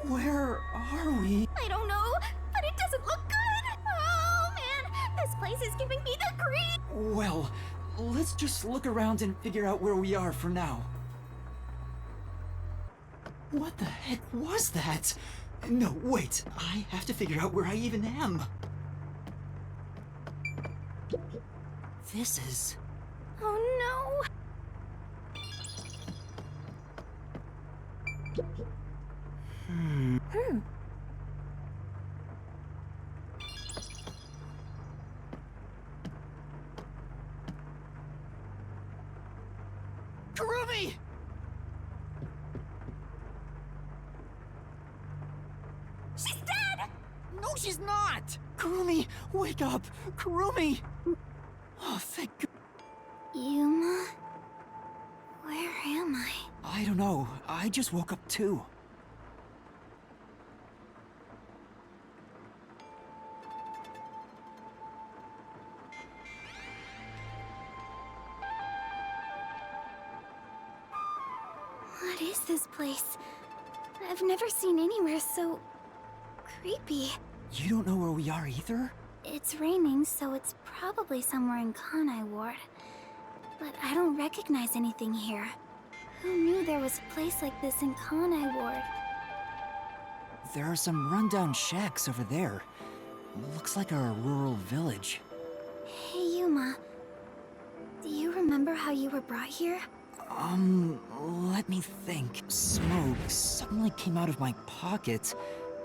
Where are we? I don't know, but it doesn't look good. Oh man, this place is giving me the creep. Well, let's just look around and figure out where we are for now. What the heck was that? No, wait, I have to figure out where I even am. This is... Oh no. Kurumi! She's dead! No, she's not! Kurumi, wake up! Kurumi! Oh, thank God. Yuma? Where am I? I don't know. I just woke up too. What is this place? I've never seen anywhere so... creepy. You don't know where we are either? It's raining, so it's probably somewhere in Kanai Ward. But I don't recognize anything here. Who knew there was a place like this in Kanai Ward? There are some rundown shacks over there. Looks like a rural village. Hey, Yuma. Do you remember how you were brought here? Let me think. Smoke suddenly came out of my pocket,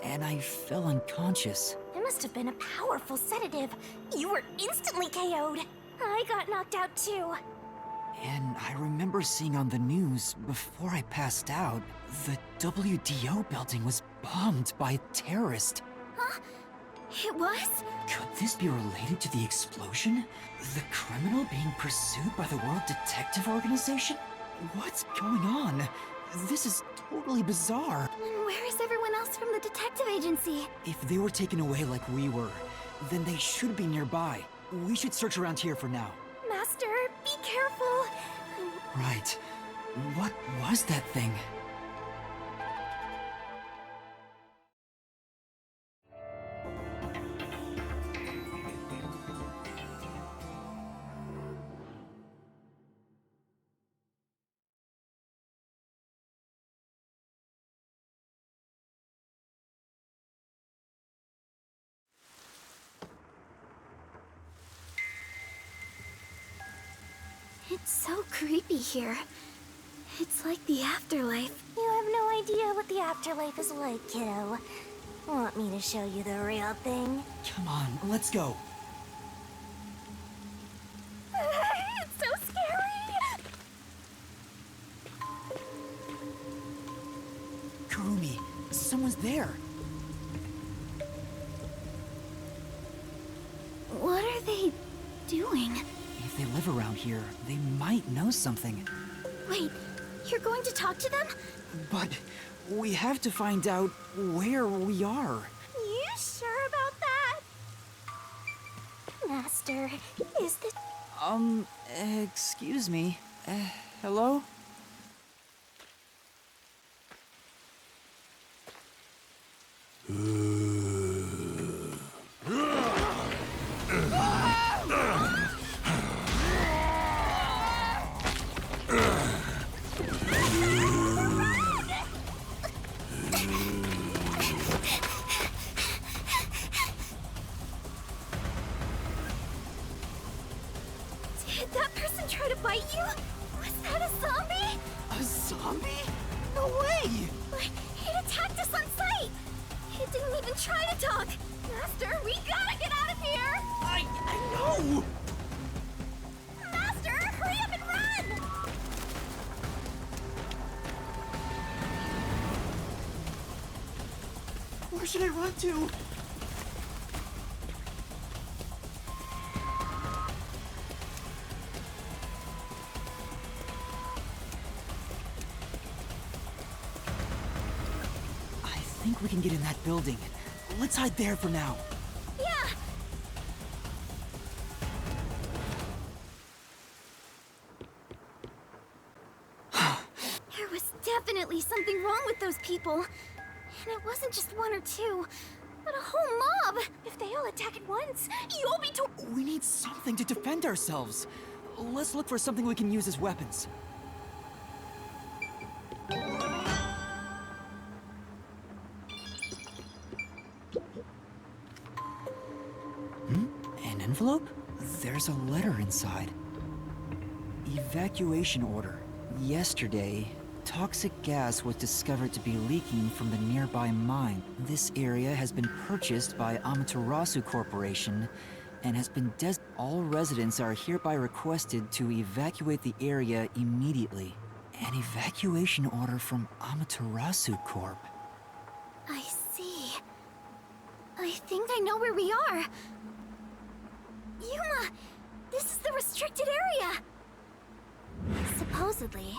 and I fell unconscious. It must have been a powerful sedative. You were instantly KO'd. I got knocked out too. And I remember seeing on the news, before I passed out, the WDO building was bombed by a terrorist. Huh? It was? Could this be related to the explosion? The criminal being pursued by the World Detective Organization? What's going on? This is totally bizarre. And where is everyone else from the detective agency? If they were taken away like we were, then they should be nearby. We should search around here for now. Master, be careful. Right. What was that thing? It's so creepy here. It's like the afterlife. You have no idea what the afterlife is like, kiddo. Want me to show you the real thing? Come on, let's go. It's so scary! Kurumi, someone's there. What are they doing? If they live around here, they might know something. Wait, you're going to talk to them? But we have to find out where we are. You sure about that? Master, is this... Excuse me. Hello? Did that person try to bite you? Was that a zombie? A zombie? No way! But it attacked us on sight! It didn't even try to talk! Master, we gotta get out of here! I know! Master, hurry up and run! Where should I run to? I think we can get in that building. Let's hide there for now. Yeah! There was definitely something wrong with those people. And it wasn't just one or two, but a whole mob. If they all attack at once, you'll be We need something to defend ourselves. Let's look for something we can use as weapons. An envelope? There's a letter inside. Evacuation order. Yesterday, toxic gas was discovered to be leaking from the nearby mine. This area has been purchased by Amaterasu Corporation and has been all residents are hereby requested to evacuate the area immediately. An evacuation order from Amaterasu Corp. I see. I think I know where we are. Yuma, this is the restricted area. Supposedly,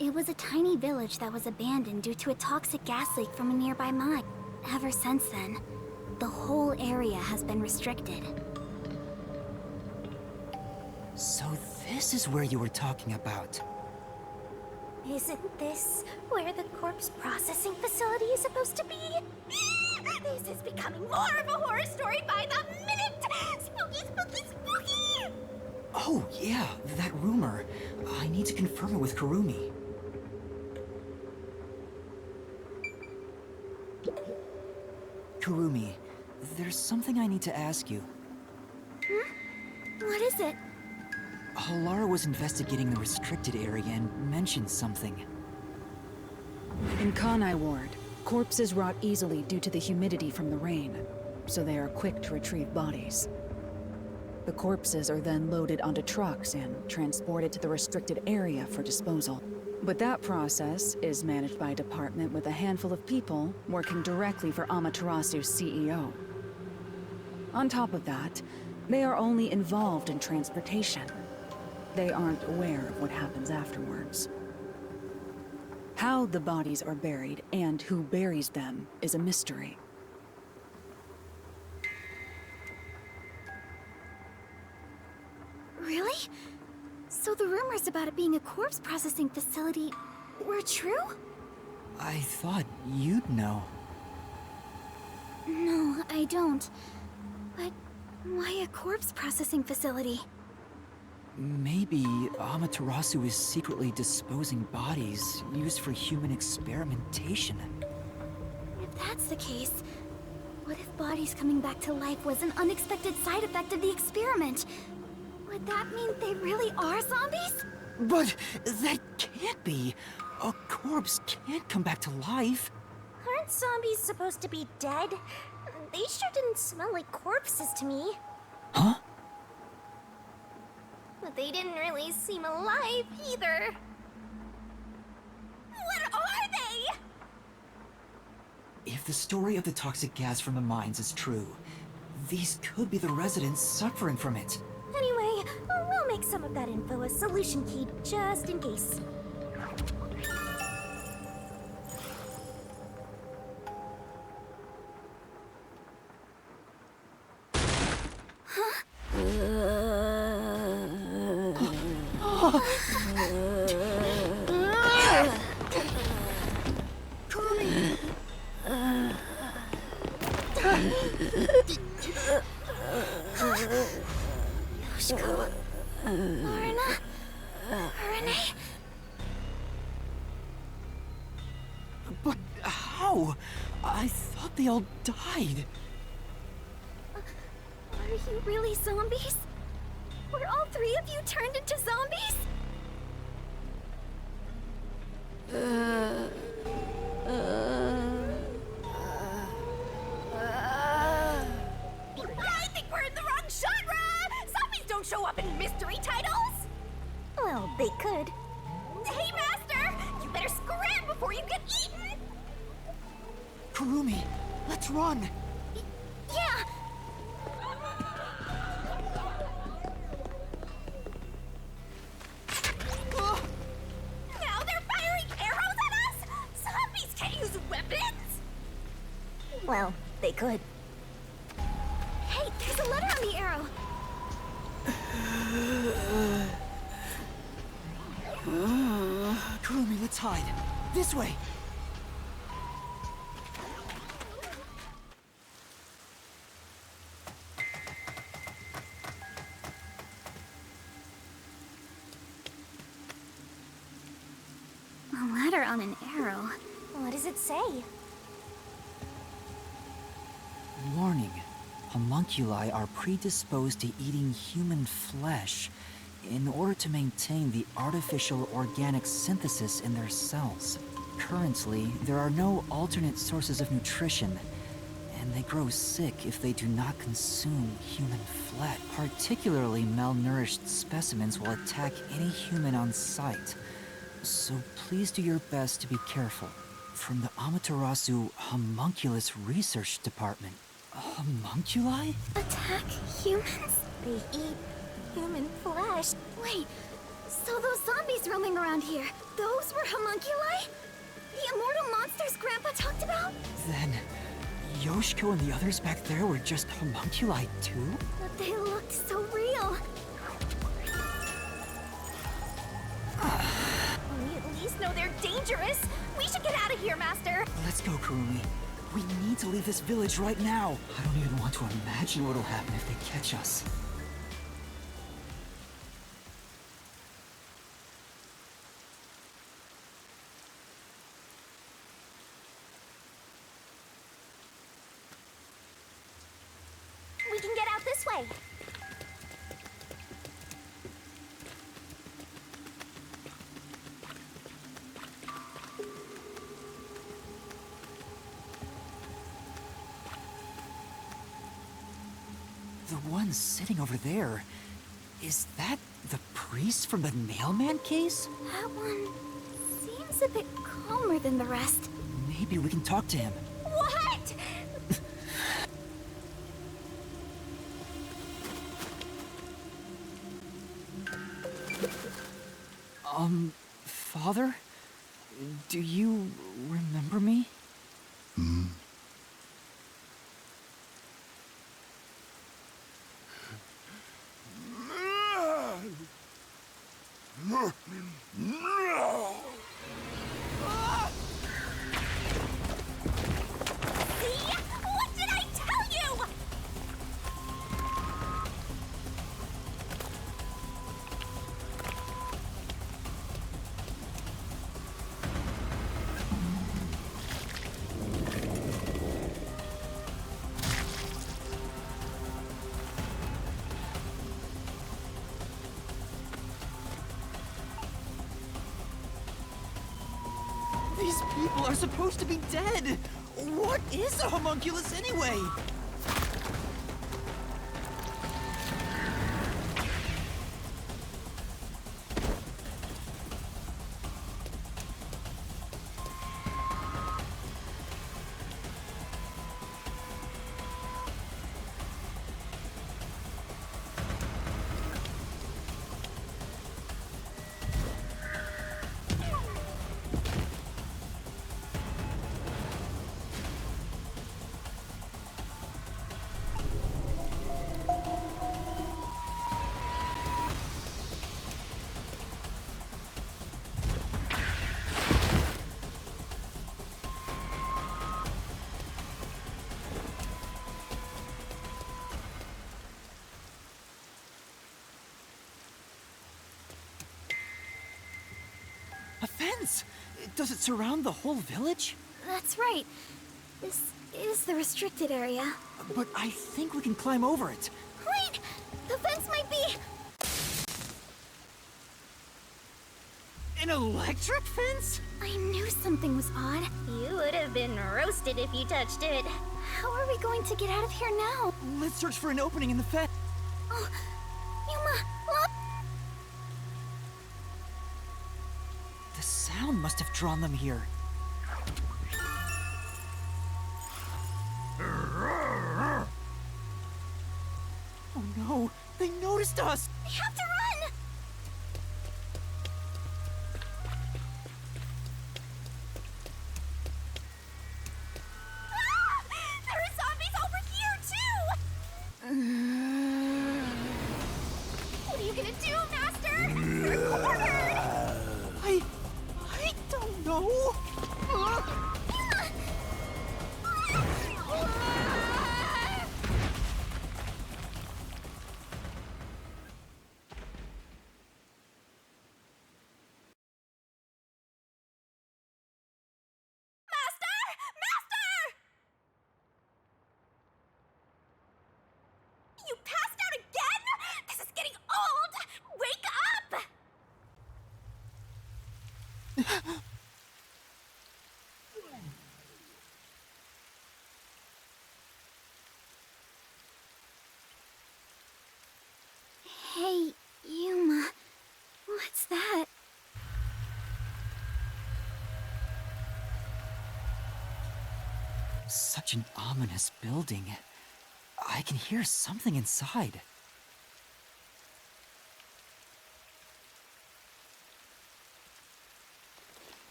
it was a tiny village that was abandoned due to a toxic gas leak from a nearby mine. Ever since then, the whole area has been restricted. So this is where you were talking about. Isn't this where the corpse processing facility is supposed to be? This is becoming more of a horror story by the minute! Spooky, spooky, spooky! Oh, yeah, that rumor. I need to confirm it with Kurumi. Kurumi, there's something I need to ask you. What is it? Halara was investigating the restricted area and mentioned something. In Kanai Ward, corpses rot easily due to the humidity from the rain, so they are quick to retrieve bodies. The corpses are then loaded onto trucks and transported to the restricted area for disposal. But that process is managed by a department with a handful of people working directly for Amaterasu's CEO. On top of that, they are only involved in transportation. They aren't aware of what happens afterwards. How the bodies are buried and who buries them is a mystery. Really? So the rumors about it being a corpse processing facility were true? I thought you'd know. No, I don't. But why a corpse processing facility? Maybe Amaterasu is secretly disposing bodies used for human experimentation. If that's the case, what if bodies coming back to life was an unexpected side effect of the experiment? Would that mean they really are zombies? But that can't be. A corpse can't come back to life. Aren't zombies supposed to be dead? They sure didn't smell like corpses to me. Huh? But they didn't really seem alive either. What are they? If the story of the toxic gas from the mines is true, these could be the residents suffering from it. Anyway, we'll make some of that info a solution key just in case. Yoshiko, Lorna, Renee. But how? I thought they all died. Are you really zombies? Were all three of you turned into zombies? I think we're in the wrong genre! Zombies don't show up in mystery titles! Well, they could. Hey, Master! You better scram before you get eaten! Kurumi, let's run. Yeah! Now they're firing arrows at us? Zombies can't use weapons! Well, they could. Hey, there's a letter on the arrow. Kurumi, let's hide. This way. sticker on an arrow. What does it say? Warning. Homunculi are predisposed to eating human flesh in order to maintain the artificial organic synthesis in their cells. Currently, there are no alternate sources of nutrition, and they grow sick if they do not consume human flesh. Particularly malnourished specimens will attack any human on sight, so please do your best to be careful. From the Amaterasu Homunculus Research Department. Homunculi? Attack humans? They eat human flesh. Wait, so those zombies roaming around here, those were homunculi? The immortal monsters Grandpa talked about? Then, Yoshiko and the others back there were just homunculi too? But they looked so real. We at least know they're dangerous. We should get out of here, Master. Let's go, Kurumi. We need to leave this village right now. I don't even want to imagine what'll happen if they catch us. We can get out this way. The one sitting over there, is that the priest from the Nailman case? That one seems a bit calmer than the rest. Maybe we can talk to him. What? Father? Do you remember me? See? What did I tell you? These people are supposed to be dead! What is a homunculus anyway? A fence! Does it surround the whole village? That's right. This is the restricted area. But I think we can climb over it. Wait! The fence might be... An electric fence? I knew something was odd. You would have been roasted if you touched it. How are we going to get out of here now? Let's search for an opening in the fence. Oh, Yuma, look! The sound must have drawn them here. Oh no, they noticed us! We have to run! Ah! There are zombies over here, too! What are you gonna do, Master? We're cornered! I don't know. You passed out again? This is getting old! Wake up! Hey, Yuma. What's that? Such an ominous building. I can hear something inside.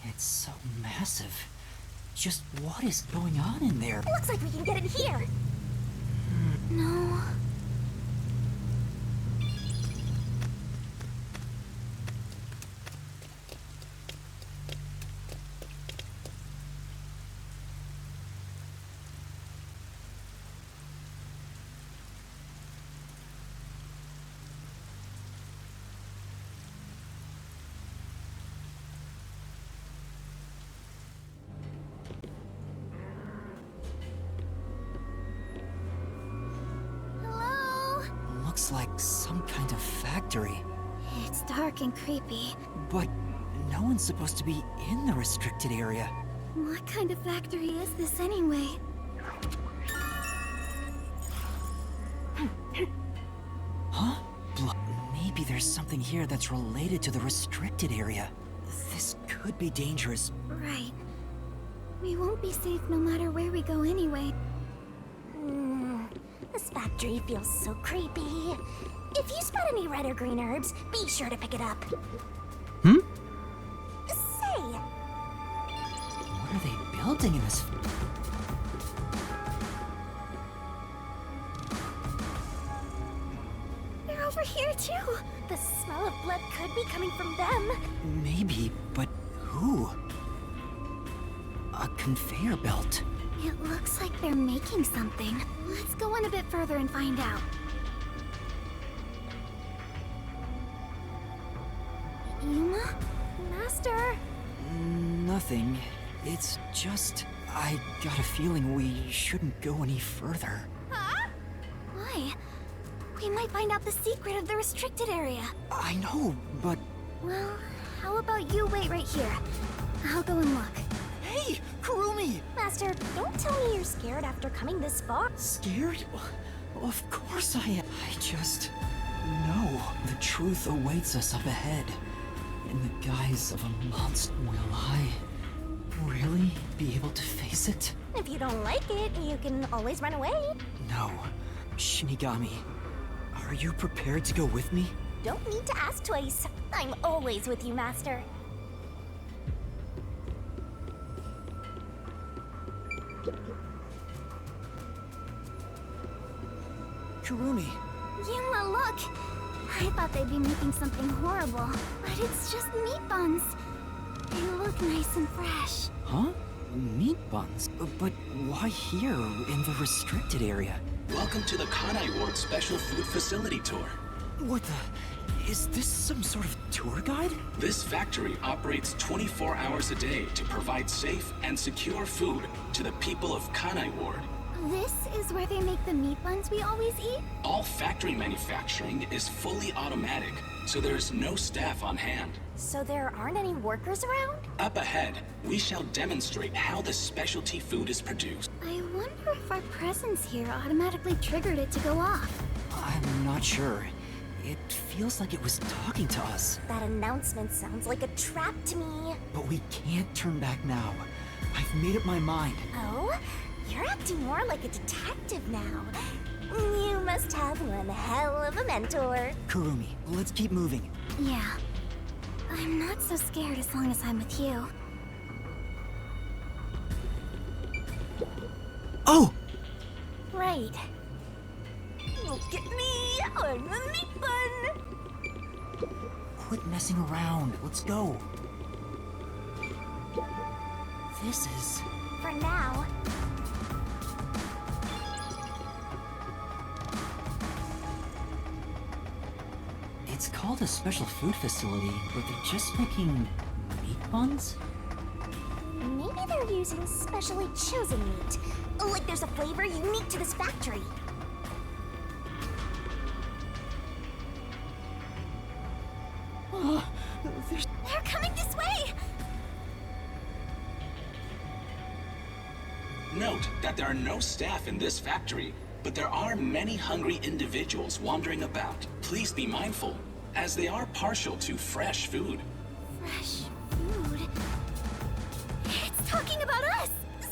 It's so massive. Just what is going on in there? Looks like we can get in here. No. Hello? Looks like some kind of factory. It's dark and creepy. But no one's supposed to be in the restricted area. What kind of factory is this anyway? Huh? Maybe there's something here that's related to the restricted area. This could be dangerous. Right. We won't be safe no matter where we go anyway. This factory feels so creepy. If you spot any red or green herbs, be sure to pick it up. Hmm? Say, What are they building in this? They're over here too. the smell of blood could be coming from them. Maybe, but who? A conveyor belt. It looks like they're making something. Let's go in a bit further and find out. Yuma? Master? Nothing. It's just... I got a feeling we shouldn't go any further. Huh? Why? We might find out the secret of the restricted area. I know, but... Well, how about you wait right here? I'll go and look. Hey, Kurumi! Master, don't tell me you're scared after coming this far. Scared? Well, of course I am. I just know the truth awaits us up ahead. In the guise of a monster. Will I really be able to face it? If you don't like it, you can always run away. No. Shinigami, are you prepared to go with me? Don't need to ask twice. I'm always with you, Master. Kurumi, Yuma, look! I thought they'd be making something horrible, but it's just meat buns. They look nice and fresh. huh? Meat buns? But why here, in the restricted area? Welcome to the Kanai Ward Special Food Facility Tour. What the... Is this some sort of tour guide? This factory operates 24 hours a day to provide safe and secure food to the people of Kanai Ward. This is where they make the meat buns we always eat? All factory manufacturing is fully automatic, so there is no staff on hand. So there aren't any workers around? Up ahead, we shall demonstrate how the specialty food is produced. I wonder if our presence here automatically triggered it to go off. I'm not sure. It feels like it was talking to us. That announcement sounds like a trap to me. But we can't turn back now. I've made up my mind. Oh? You're acting more like a detective now. You must have one hell of a mentor. Kurumi, let's keep moving. Yeah. I'm not so scared as long as I'm with you. Oh! Right. Look at me! I'm a meat bun! Quit messing around. Let's go. This is... For now. It's called a special food facility, but they're just making meat buns? Maybe they're using specially chosen meat. Like there's a flavor unique to this factory. They're coming this way! Note that there are no staff in this factory, but there are many hungry individuals wandering about. Please be mindful, as they are partial to fresh food. Fresh food? It's talking about us!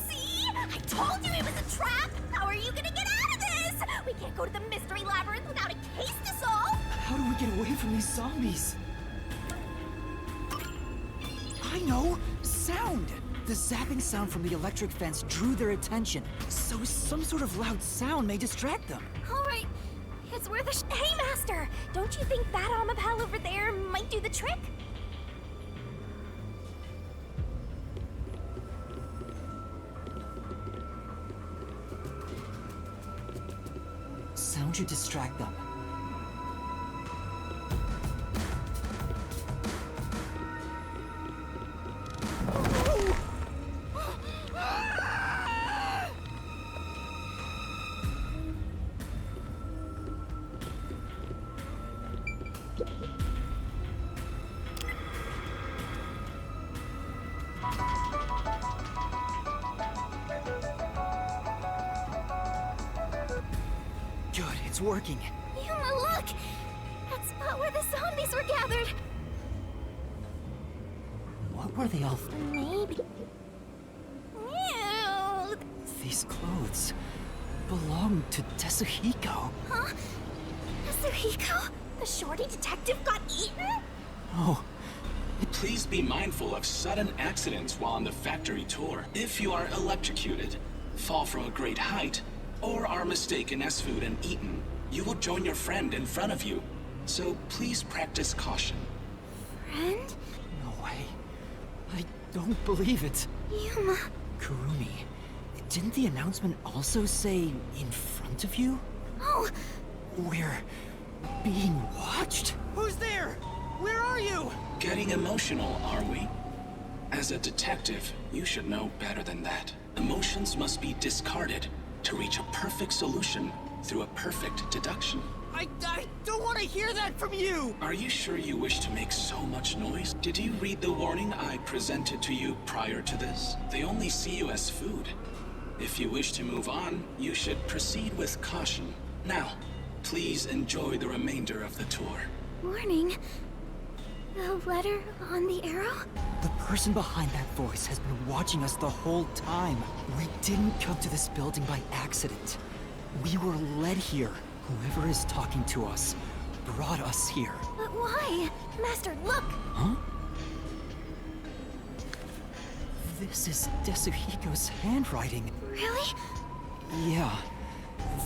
See? I told you it was a trap! How are you gonna get out of this? We can't go to the mystery labyrinth without a case to solve! How do we get away from these zombies? I know! Sound! The zapping sound from the electric fence drew their attention, so some sort of loud sound may distract them. Alright, it's worth a Hey, Master! Don't you think that Amapal over there might do the trick? Sound should distract them. Good, it's working. Yuma, look! That spot where the zombies were gathered! What were they all... Maybe... Ew! These clothes belong to Tetsuhiko. Huh? Yasuhiko? The shorty detective got eaten? Oh, Please be mindful of sudden accidents while on the factory tour. If you are electrocuted, fall from a great height, or are mistaken as food and eaten, you will join your friend in front of you. So please practice caution. Friend? no way. I don't believe it. Yuma... Kurumi, didn't the announcement also say in front of you? Oh! We're being watched? Who's there? Where are you? Getting emotional, are we? As a detective, you should know better than that. Emotions must be discarded to reach a perfect solution through a perfect deduction. I don't want to hear that from you! Are you sure you wish to make so much noise? Did you read the warning I presented to you prior to this? They only see you as food. If you wish to move on, you should proceed with caution. Now, please enjoy the remainder of the tour. Warning? The letter on the arrow? The person behind that voice has been watching us the whole time. We didn't come to this building by accident. We were led here. Whoever is talking to us brought us here. But why? Master, look! Huh? This is Tetsuhiko's handwriting. Really? Yeah.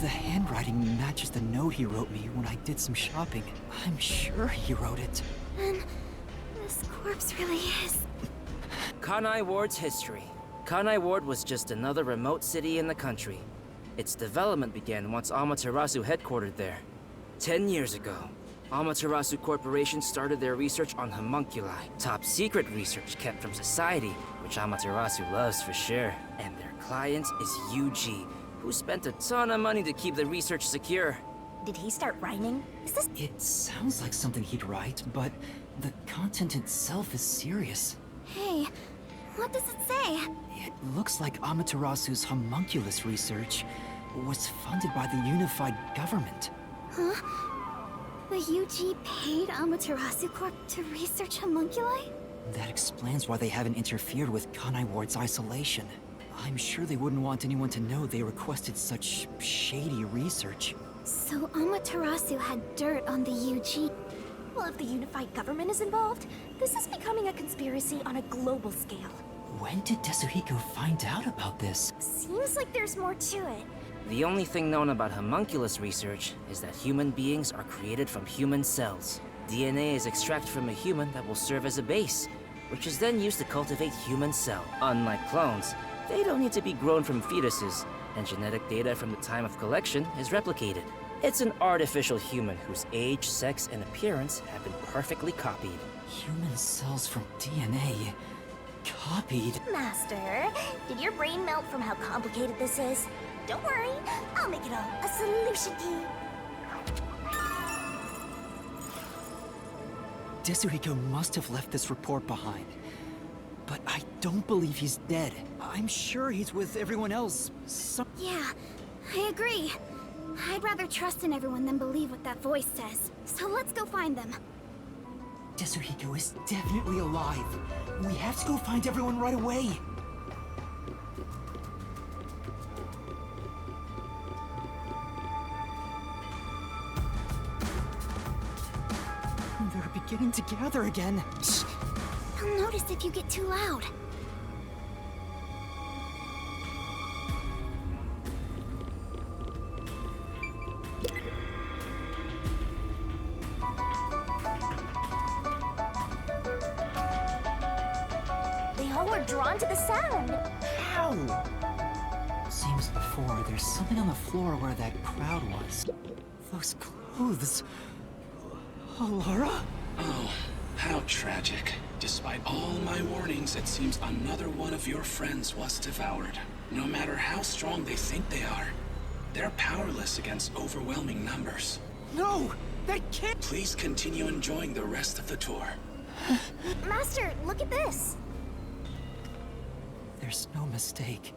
The handwriting matches the note he wrote me when I did some shopping. I'm sure he wrote it. Then this corpse really is... Kanai Ward's history. Kanai Ward was just another remote city in the country. Its development began once Amaterasu headquartered there. 10 years ago, Amaterasu Corporation started their research on homunculi, top secret research kept from society, which Amaterasu loves for sure. And their client is UG, who spent a ton of money to keep the research secure. Did he start rhyming? Is this... It sounds like something he'd write, but the content itself is serious. Hey, what does it say? It looks like Amaterasu's homunculus research was funded by the unified government. Huh? The UG paid Amaterasu Corp to research homunculi? That explains why they haven't interfered with Kanai Ward's isolation. I'm sure they wouldn't want anyone to know they requested such shady research. So Amaterasu had dirt on the UG. Well, if the unified government is involved, this is becoming a conspiracy on a global scale. When did Tetsuhiko find out about this? Seems like there's more to it. The only thing known about homunculus research is that human beings are created from human cells. DNA is extracted from a human that will serve as a base, which is then used to cultivate human cell. Unlike clones, they don't need to be grown from fetuses, and genetic data from the time of collection is replicated. It's an artificial human whose age, sex, and appearance have been perfectly copied. Human cells from DNA? Copied? Master, did your brain melt from how complicated this is? Don't worry, I'll make it a solution key. Desuhiko must have left this report behind. But I don't believe he's dead. I'm sure he's with everyone else. Yeah, I agree. I'd rather trust in everyone than believe what that voice says. So let's go find them. Desuhiko is definitely alive. We have to go find everyone right away. They're beginning to gather again. Shh. They'll notice if you get too loud. They all were drawn to the sound. How? Seems before there's something on the floor where that crowd was. Those clothes. Alara? Oh, how tragic. Despite all my warnings, it seems another one of your friends was devoured. No matter how strong they think they are, they're powerless against overwhelming numbers. No! That can't— Please continue enjoying the rest of the tour. Master, look at this. There's no mistake.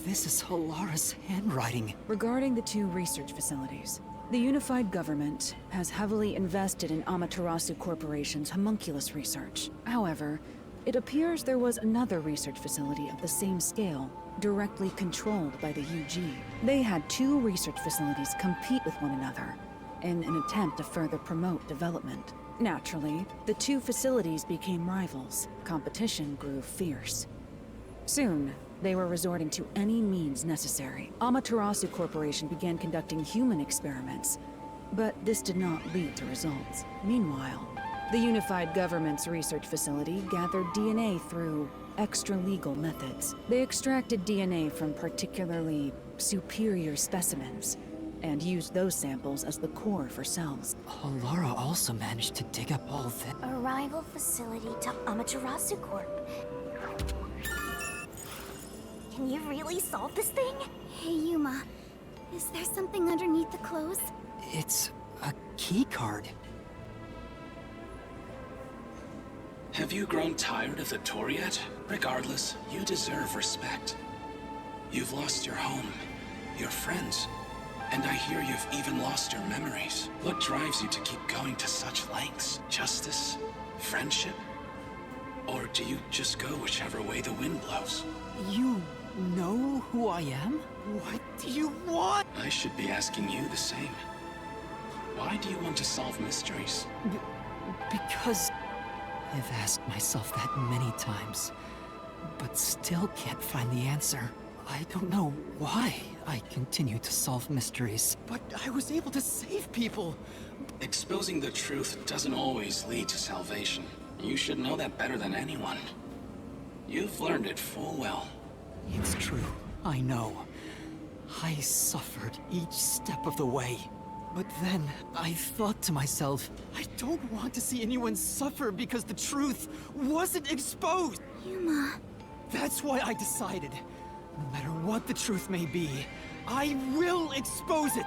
This is Halara's handwriting. Regarding the two research facilities, the unified government has heavily invested in Amaterasu Corporation's homunculus research. However, it appears there was another research facility of the same scale, directly controlled by the UG. They had two research facilities compete with one another in an attempt to further promote development. Naturally, the two facilities became rivals. Competition grew fierce. Soon, they were resorting to any means necessary. Amaterasu Corporation began conducting human experiments, but this did not lead to results. Meanwhile, the unified government's research facility gathered DNA through extra-legal methods. They extracted DNA from particularly superior specimens and used those samples as the core for cells. Halara also managed to dig up all that. A rival facility to Amaterasu Corp. Can you really solve this thing? Hey, Yuma. Is there something underneath the clothes? It's a key card. Have you grown tired of the tour yet? Regardless, you deserve respect. You've lost your home, your friends, and I hear you've even lost your memories. What drives you to keep going to such lengths? Justice? Friendship? Or do you just go whichever way the wind blows? You know who I am? What do you want? I should be asking you the same. Why do you want to solve mysteries? Because I've asked myself that many times, but still can't find the answer. I don't know why I continue to solve mysteries, but I was able to save people. Exposing the truth doesn't always lead to salvation. You should know that better than anyone. You've learned it full well. It's true, I know. I suffered each step of the way. But then, I thought to myself, I don't want to see anyone suffer because the truth wasn't exposed! Yuma. That's why I decided, no matter what the truth may be, I will expose it!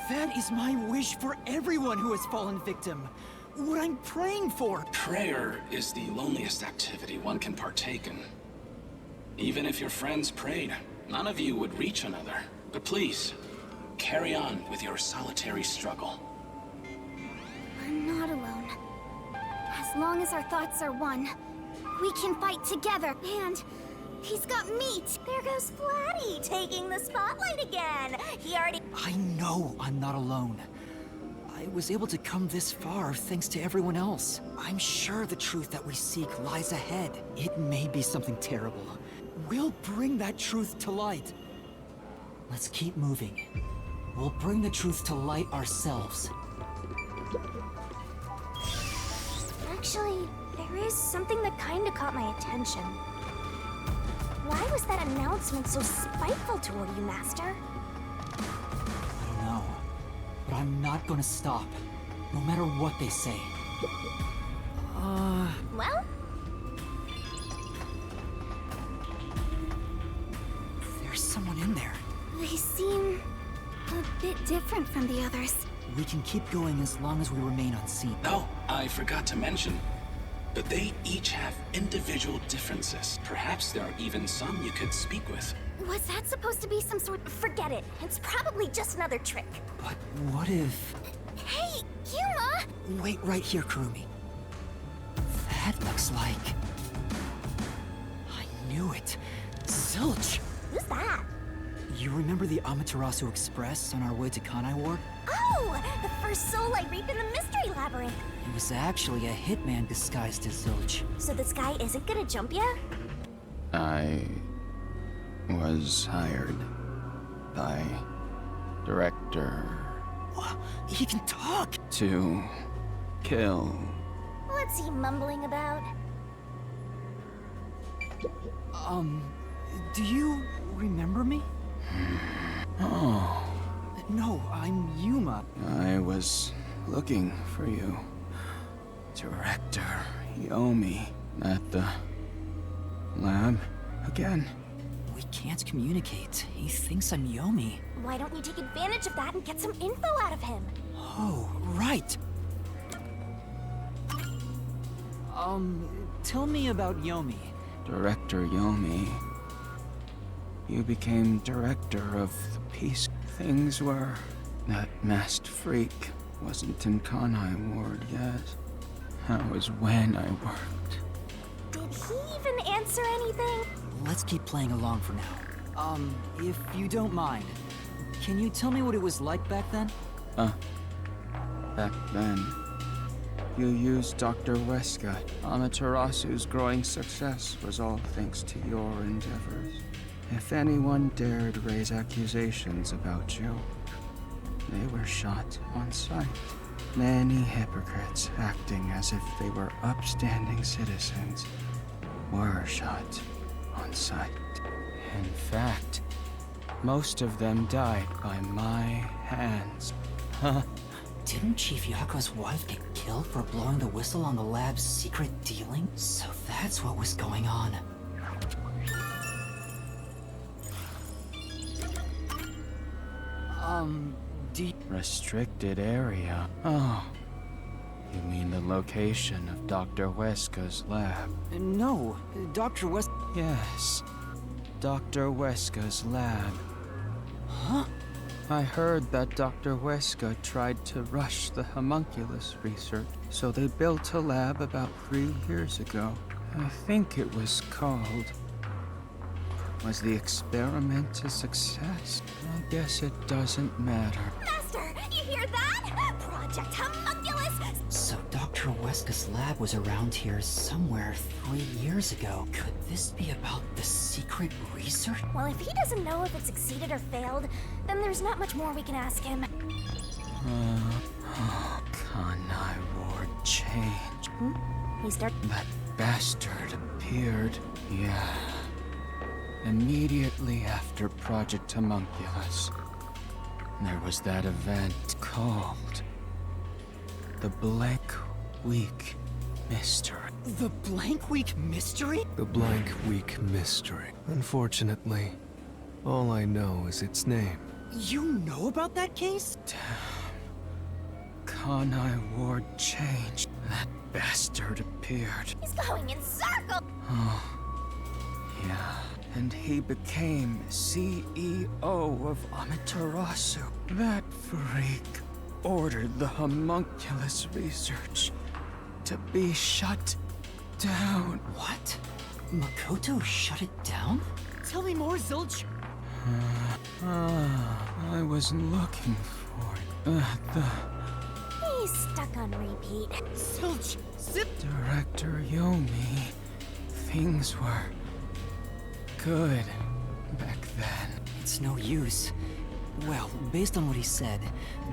That is my wish for everyone who has fallen victim. What I'm praying for! Prayer is the loneliest activity one can partake in. Even if your friends prayed, none of you would reach another. But please, carry on with your solitary struggle. I'm not alone. As long as our thoughts are one, we can fight together. And he's got meat. There goes Flatty, taking the spotlight again. He already... I know I'm not alone. I was able to come this far thanks to everyone else. I'm sure the truth that we seek lies ahead. It may be something terrible. We'll bring that truth to light. Let's keep moving. We'll bring the truth to light ourselves. Actually, there is something that kinda caught my attention. Why was that announcement so spiteful toward you, Master? I don't know. But I'm not gonna stop. No matter what they say. Well, someone in there. They seem a bit different from the others. We can keep going as long as we remain on scene. Oh, I forgot to mention. But they each have individual differences. Perhaps there are even some you could speak with. Was that supposed to be some sort? Forget it. It's probably just another trick. But what if... Hey, Yuma! Wait right here, Kurumi. That looks like... I knew it. Zilch! Who's that? You remember the Amaterasu Express on our way to Kanai Ward? Oh, the first soul I reaped in the Mystery Labyrinth. It was actually a hitman disguised as Zilch. So this guy isn't gonna jump ya? I was hired by Director He can talk! to kill. What's he mumbling about? Do you remember me? Oh, No, I'm Yuma. I was looking for you. Director Yomi at the lab again. We can't communicate. He thinks I'm Yomi. Why don't you take advantage of that and get some info out of him? Oh, right. Tell me about Yomi. Director Yomi. You became director of the peace. Things were... That masked freak wasn't in Kanai Ward yet. That was when I worked. Did he even answer anything? Let's keep playing along for now. If you don't mind, can you tell me what it was like back then? Back then, you used Dr. Weska. Amaterasu's growing success was all thanks to your endeavors. If anyone dared raise accusations about you, they were shot on sight. Many hypocrites acting as if they were upstanding citizens were shot on sight. In fact, most of them died by my hands. Didn't Chief Yako's wife get killed for blowing the whistle on the lab's secret dealing? So that's what was going on. Restricted area. Oh. You mean the location of Dr. Weska's lab? No, Dr. West... Yes. Dr. Weska's lab. Huh? I heard that Dr. Weska tried to rush the homunculus research, so they built a lab about 3 years ago. I think it was called... Was the experiment a success? I guess it doesn't matter. Master, you hear that? Project Homunculus! So Dr. Weska's lab was around here somewhere 3 years ago. Could this be about the secret research? Well, if he doesn't know if it succeeded or failed, then there's not much more we can ask him. Kanai Ward changed. He started... That bastard appeared. Yeah. Immediately after Project Homunculus, there was that event called the Blank Week Mystery. The Blank Week Mystery? The Blank Week Mystery. Unfortunately, all I know is its name. You know about that case? Kanai Ward changed. That bastard appeared. He's going in circles! Yeah. And he became CEO of Amaterasu. That freak ordered the homunculus research to be shut down. What? Makoto shut it down? Tell me more, Zilch! I was looking for it. He's stuck on repeat. Zilch! Zip! Director Yomi. Things were good back then. It's no use. Well, based on what he said,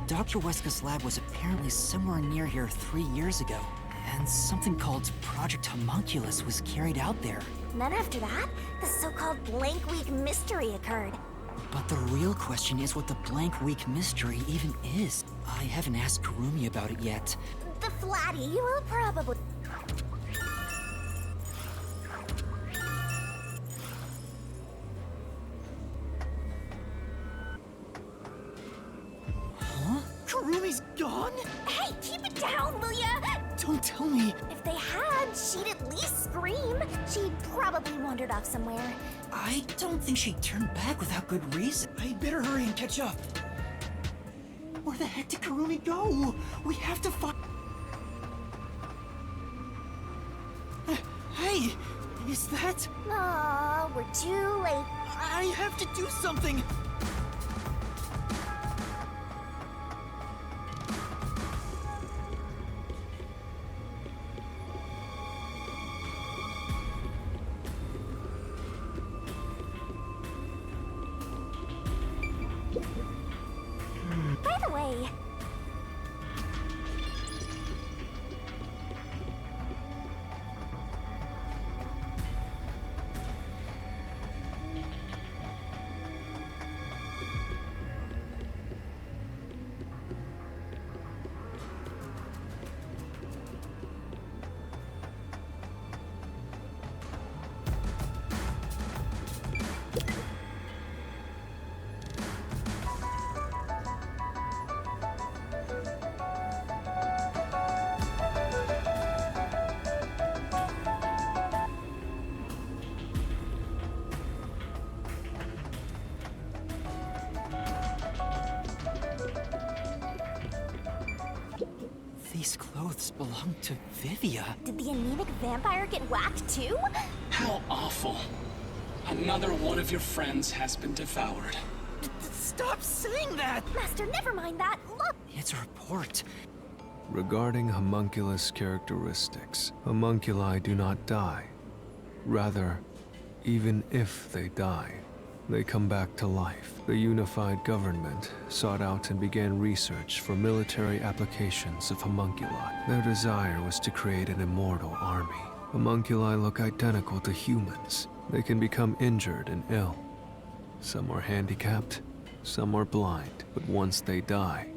Dr. Weska's lab was apparently somewhere near here 3 years ago. And something called Project Homunculus was carried out there. And then after that, the so-called Blank Week Mystery occurred. But the real question is what the Blank Week Mystery even is. I haven't asked Kurumi about it yet. The Flatty will probably... Kurumi's gone? Hey, keep it down, will ya? Don't tell me. If they had, she'd at least scream. She'd probably wandered off somewhere. I don't think she turned back without good reason. I better hurry and catch up. Where the heck did Kurumi go? We have to find... Hey! Is that... Aw, we're too late. I have to do something! By the way, These clothes belong to Vivia. did the anemic vampire get whacked too? How awful. Another one of your friends has been devoured. Stop saying that! Master, never mind that. Look! It's a report. Regarding homunculus characteristics, homunculi do not die. Rather, even if they die, they come back to life. The unified government sought out and began research for military applications of homunculi. Their desire was to create an immortal army. Homunculi look identical to humans. They can become injured and ill. Some are handicapped, some are blind, but once they die,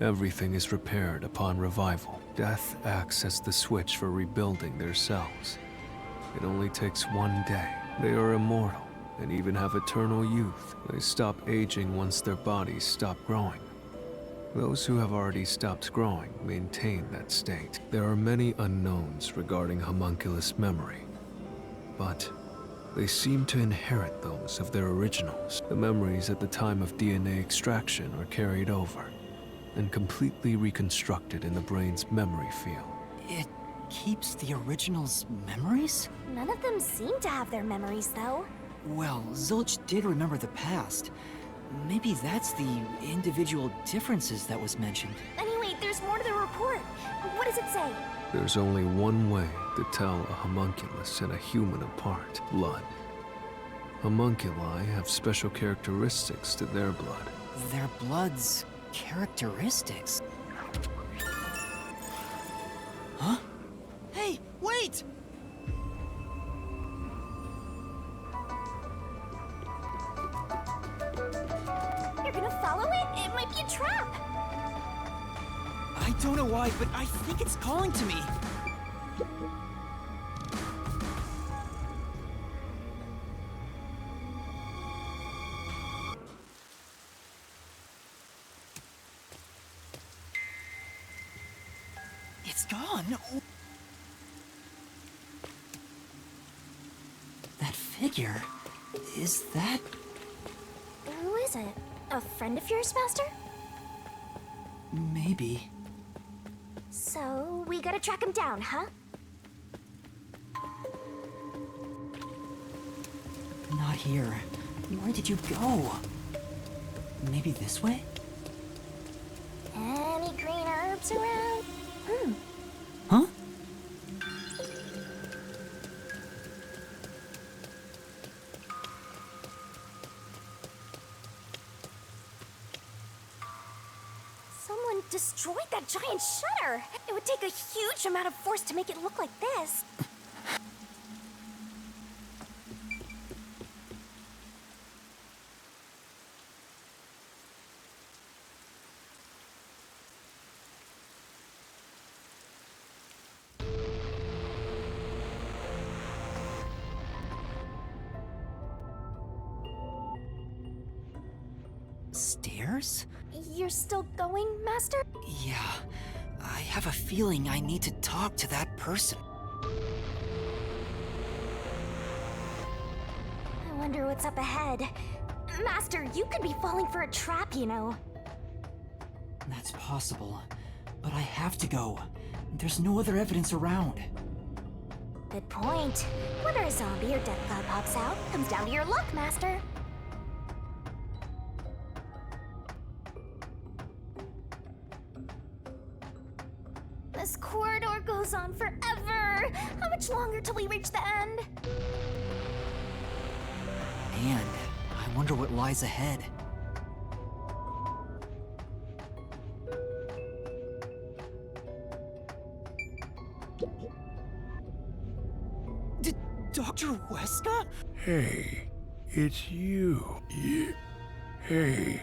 everything is repaired upon revival. Death acts as the switch for rebuilding their cells. It only takes one day. They are immortal and even have eternal youth. They stop aging once their bodies stop growing. Those who have already stopped growing maintain that state. There are many unknowns regarding homunculus memory, but they seem to inherit those of their originals. The memories at the time of DNA extraction are carried over and completely reconstructed in the brain's memory field. It keeps the original's memories? None of them seem to have their memories, though. Well, Zilch did remember the past. Maybe that's the individual differences that was mentioned. Anyway, there's more to the report. What does it say? There's only one way to tell a homunculus and a human apart: blood. Homunculi have special characteristics to their blood. Their blood's characteristics. Huh? Hey, wait! You're gonna follow it? It might be a trap. I don't know why, but I think it's calling to me. It's gone. That figure, is that... Who is it? A friend of yours, Master? maybe. So, we gotta track him down, huh? Not here. Where did you go? Maybe this way? Any green herbs around? Huh? Someone destroyed that giant shutter! It would take a huge amount of force to make it look like this. Stairs? You're still going, Master? Yeah, I have a feeling I need to talk to that person. I wonder what's up ahead. Master, you could be falling for a trap, you know. That's possible, but I have to go. There's no other evidence around. Good point. Whether a zombie or death cloud pops out comes down to your luck, Master. This corridor goes on forever. How much longer till we reach the end? And I wonder what lies ahead. Dr. Weska? Hey, it's you. Hey.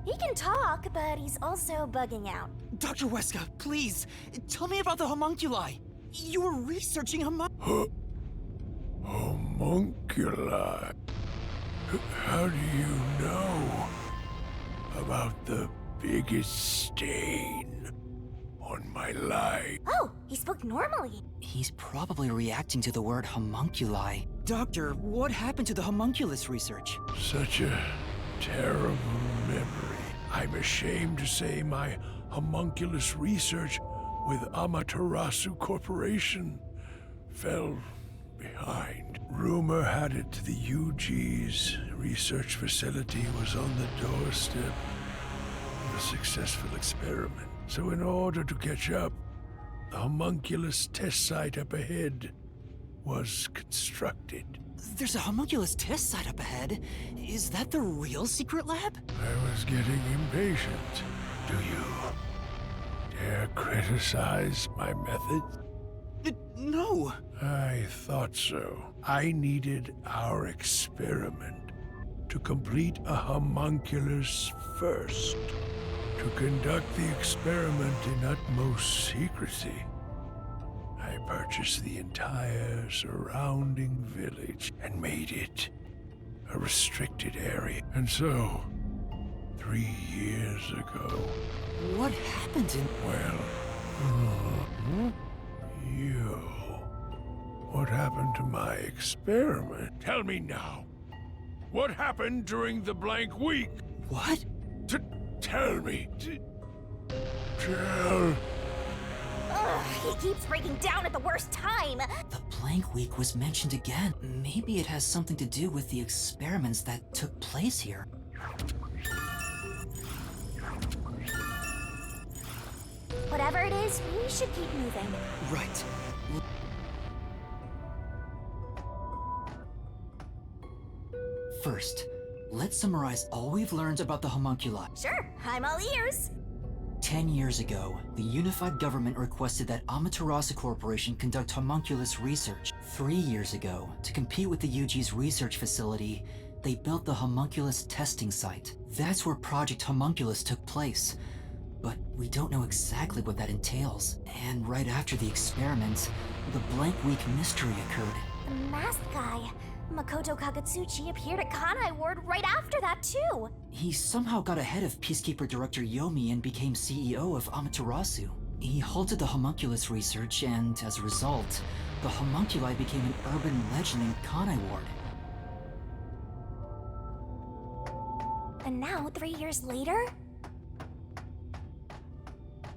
He can talk, but he's also bugging out. Dr. Weska, please, tell me about the homunculi. You were researching Homunculi. How do you know about the biggest stain on my life? Oh, he spoke normally. He's probably reacting to the word homunculi. Doctor, what happened to the homunculus research? Such a terrible memory. I'm ashamed to say my homunculus research with Amaterasu Corporation fell behind. Rumor had it the UG's research facility was on the doorstep of a successful experiment. So in order to catch up, the homunculus test site up ahead was constructed. There's a homunculus test site up ahead. Is that the real secret lab? I was getting impatient. Do you dare criticize my methods? No. I thought so. I needed our experiment to complete a homunculus first. To conduct the experiment in utmost secrecy, I purchased the entire surrounding village and made it a restricted area. And so, 3 years ago... What happened in... Well... You... What happened to my experiment? Tell me now. What happened during the blank week? What? Tell me. Tell... Ugh, he keeps breaking down at the worst time. The blank week was mentioned again. Maybe it has something to do with the experiments that took place here. Whatever it is, we should keep moving. Right. First, let's summarize all we've learned about the homunculi. Sure, I'm all ears. 10 years ago, the unified government requested that Amaterasu Corporation conduct homunculus research. 3 years ago, to compete with the UG's research facility, they built the homunculus testing site. That's where Project Homunculus took place. But we don't know exactly what that entails. And right after the experiment, the blank week mystery occurred. The masked guy, Makoto Kagetsuchi, appeared at Kanai Ward right after that, too. He somehow got ahead of Peacekeeper Director Yomi and became CEO of Amaterasu. He halted the homunculus research, and as a result, the homunculi became an urban legend in Kanai Ward. And now, 3 years later,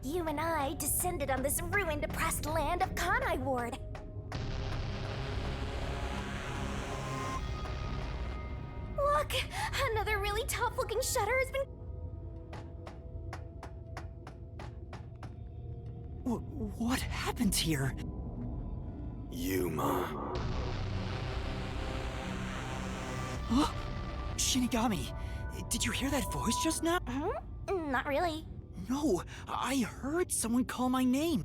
you and I descended on this ruined, oppressed land of Kanai Ward. Look! Another really tough-looking shutter has been... What happened here? Yuma. Huh? Shinigami, did you hear that voice just now? Not really. No, I heard someone call my name.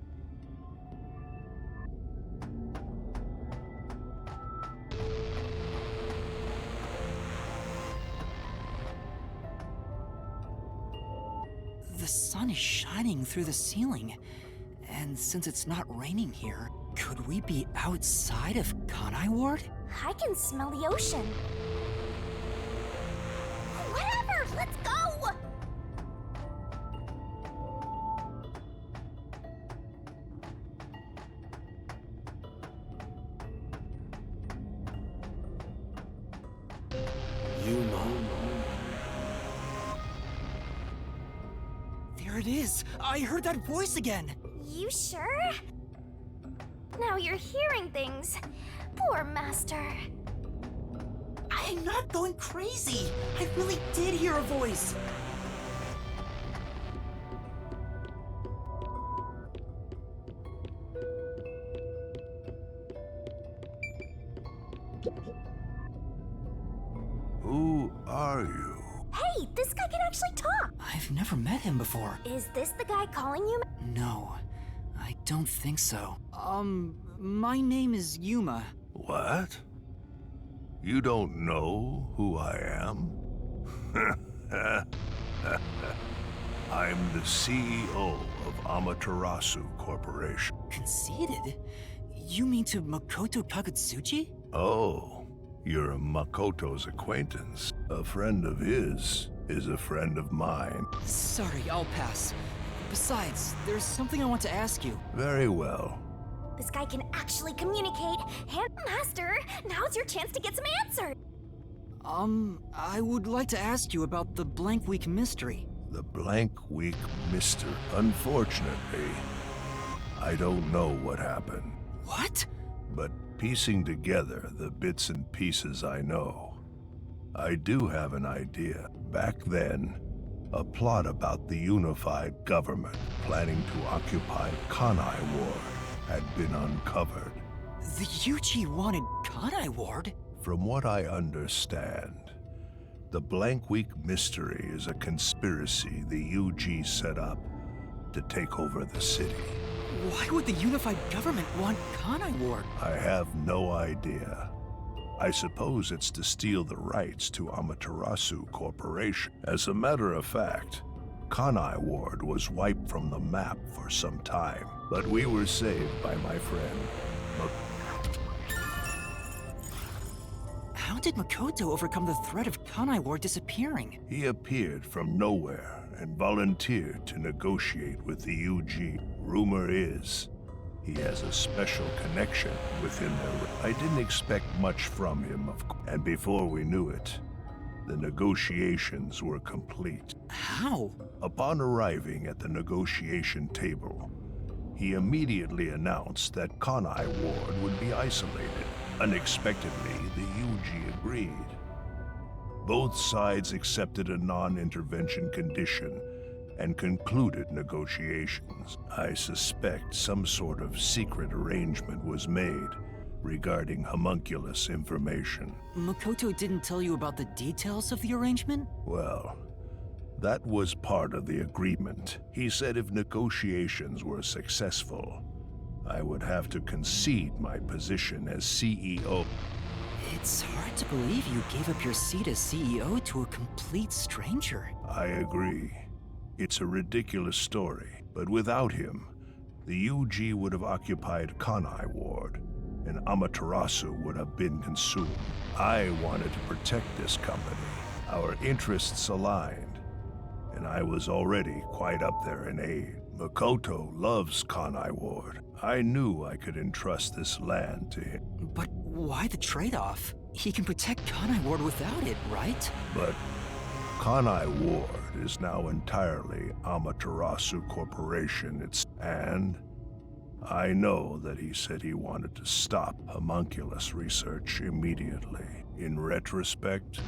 The sun is shining through the ceiling, and since it's not raining here, could we be outside of Kanai Ward? I can smell the ocean. Whatever, let's go! There it is! I heard that voice again! You sure? Now you're hearing things. Poor Master. I'm not going crazy! I really did hear a voice! Who are you? Hey, this guy can actually talk. I've never met him before. Is this the guy calling you? No, I don't think so. My name is Yuma. What? You don't know who I am? I'm the CEO of Amaterasu Corporation. Conceited? You mean to Makoto Kagutsuchi? Oh, you're Makoto's acquaintance. A friend of his is a friend of mine. Sorry, I'll pass. Besides, there's something I want to ask you. Very well. This guy can actually communicate. Master, now's your chance to get some answers. I would like to ask you about the Blank Week mystery. The Blank Week Mystery. Unfortunately, I don't know what happened. What? But piecing together the bits and pieces I know, I do have an idea. Back then, a plot about the unified government planning to occupy Kanai Ward had been uncovered. The UG wanted Kanai Ward? From what I understand, the Blank Week Mystery is a conspiracy the UG set up to take over the city. Why would the unified government want Kanai Ward? I have no idea. I suppose it's to steal the rights to Amaterasu Corporation. As a matter of fact, Kanai Ward was wiped from the map for some time, but we were saved by my friend. How did Makoto overcome the threat of Kanai Ward disappearing? He appeared from nowhere and volunteered to negotiate with the UG. Rumor is, he has a special connection within their... I didn't expect much from him, and before we knew it, the negotiations were complete. How? Upon arriving at the negotiation table, he immediately announced that Kanai Ward would be isolated. Unexpectedly, the UG agreed. Both sides accepted a non-intervention condition and concluded negotiations. I suspect some sort of secret arrangement was made regarding homunculus information. Makoto didn't tell you about the details of the arrangement? Well, that was part of the agreement. He said if negotiations were successful, I would have to concede my position as CEO. It's hard to believe you gave up your seat as CEO to a complete stranger. I agree. It's a ridiculous story, but without him, the UG would have occupied Kanai Ward, and Amaterasu would have been consumed. I wanted to protect this company. Our interests aligned, and I was already quite up there in age. Makoto loves Kanai Ward. I knew I could entrust this land to him. But why the trade-off? He can protect Kanai Ward without it, right? But Kanai Ward is now entirely Amaterasu Corporation. And I know that he said he wanted to stop homunculus research immediately. In retrospect,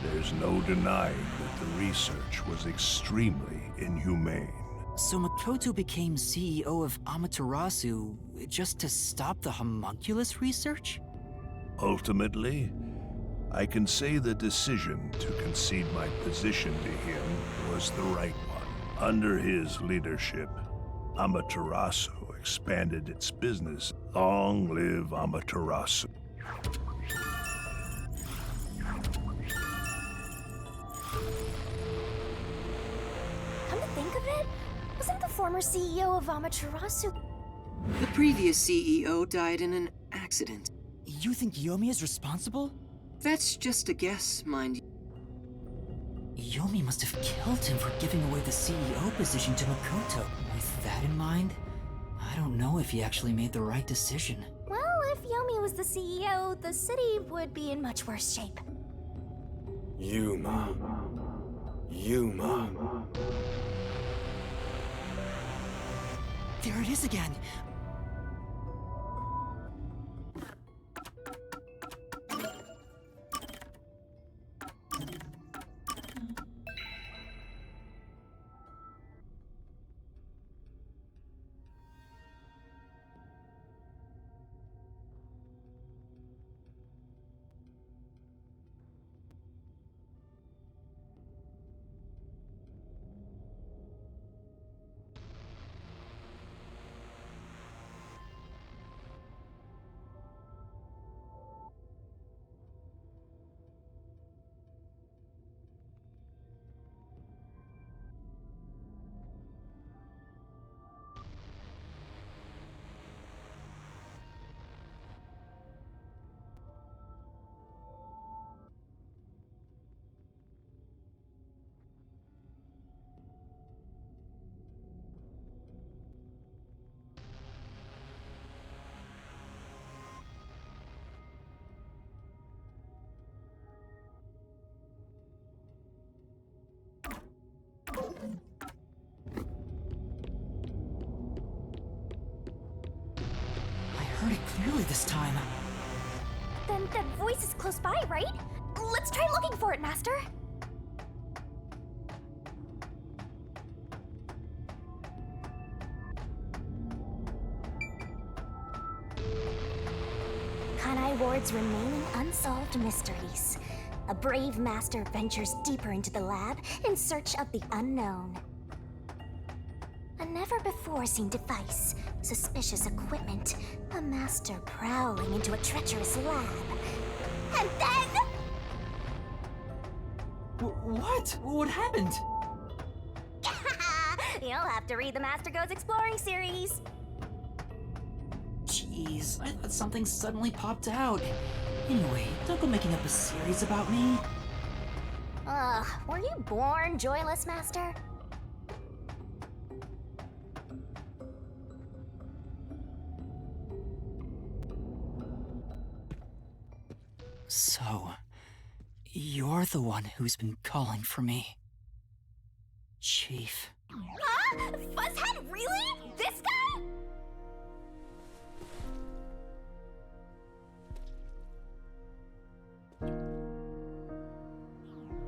there's no denying that the research was extremely inhumane. So Makoto became CEO of Amaterasu just to stop the homunculus research? Ultimately, I can say the decision to concede my position to him was the right one. Under his leadership, Amaterasu expanded its business. Long live Amaterasu. Come to think of it, wasn't the former CEO of Amaterasu... The previous CEO died in an accident. You think Yomi is responsible? That's just a guess, mind you. Yomi must have killed him for giving away the CEO position to Makoto. With that in mind, I don't know if he actually made the right decision. Well, if Yomi was the CEO, the city would be in much worse shape. Yuma. There it is again. I heard it clearly this time. Then that voice is close by, right? Let's try looking for it, Master. Kanai Ward's remaining unsolved mysteries. A brave master ventures deeper into the lab in search of the unknown. A never-before-seen device, suspicious equipment, a master prowling into a treacherous lab. And then... What? What happened? You'll have to read the Master Goes Exploring series. Jeez, I thought something suddenly popped out. Anyway, don't go making up a series about me. Ugh, were you born joyless, Master? So, you're the one who's been calling for me. Chief. Huh? Fuzzhead, really? This guy?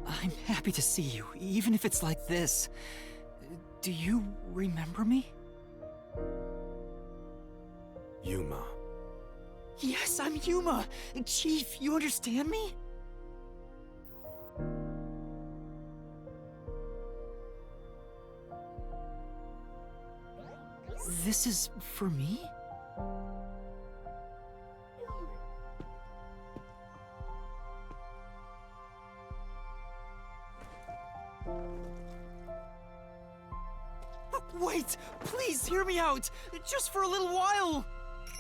I'm happy to see you, even if it's like this. Do you remember me? Yuma. Yes, I'm Yuma! Chief, you understand me? This is for me? Wait! Please hear me out! Just for a little while!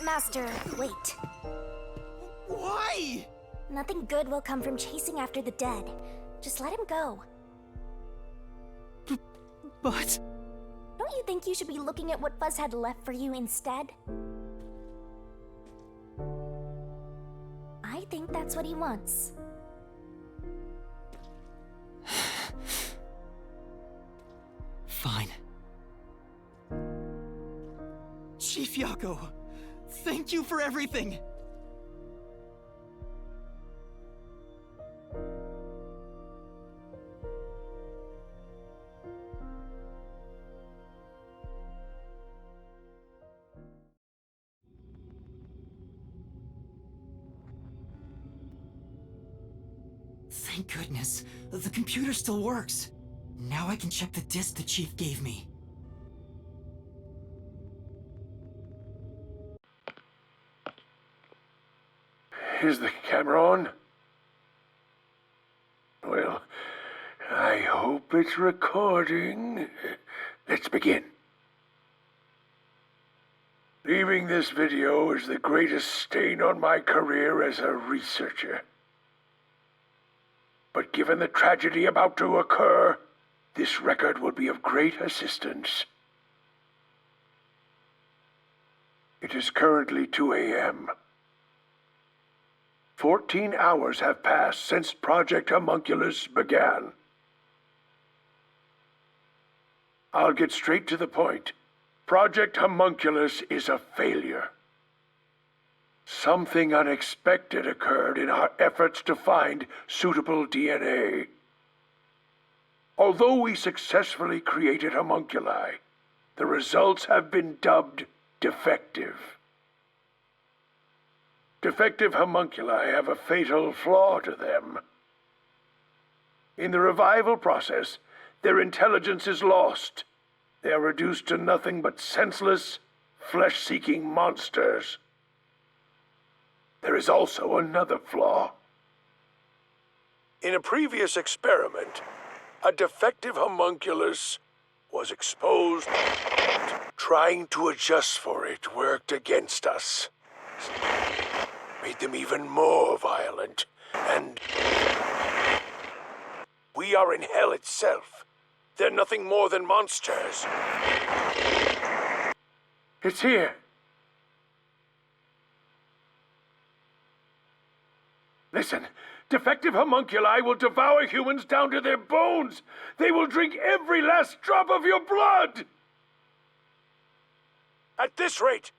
Master, wait. Why? Nothing good will come from chasing after the dead. Just let him go. But... Don't you think you should be looking at what Fuzzhead left for you instead? I think that's what he wants. Fine. Chief Yako, thank you for everything! Thank goodness. The computer still works. Now I can check the disk the Chief gave me. Is the camera on? Well, I hope it's recording. Let's begin. Leaving this video is the greatest stain on my career as a researcher. But given the tragedy about to occur, this record will be of great assistance. It is currently 2 a.m. 14 hours have passed since Project Homunculus began. I'll get straight to the point. Project Homunculus is a failure. Something unexpected occurred in our efforts to find suitable DNA. Although we successfully created homunculi, the results have been dubbed defective. Defective homunculi have a fatal flaw to them. In the revival process, their intelligence is lost. They are reduced to nothing but senseless, flesh-seeking monsters. There is also another flaw. In a previous experiment, a defective homunculus was exposed. Trying to adjust for it worked against us. Made them even more violent, and we are in hell itself. They're nothing more than monsters. It's here. Listen, defective homunculi will devour humans down to their bones. They will drink every last drop of your blood. At this rate,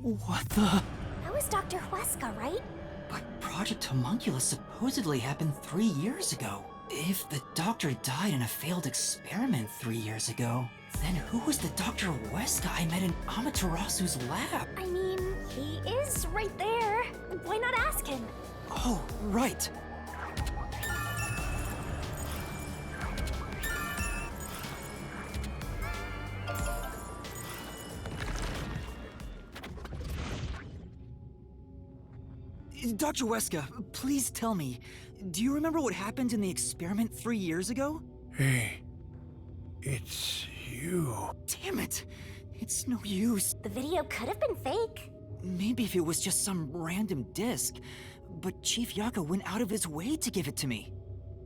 What the? That was Dr. Huesca, right? But Project Homunculus supposedly happened 3 years ago. If the doctor died in a failed experiment 3 years ago, then who was the Dr. Huesca I met in Amaterasu's lab? I mean, he is right there. Why not ask him? Oh, right. Dr. Huesca, please tell me, do you remember what happened in the experiment 3 years ago? hey, it's you. Damn it! It's no use. The video could have been fake. Maybe if it was just some random disc, but Chief Yaka went out of his way to give it to me.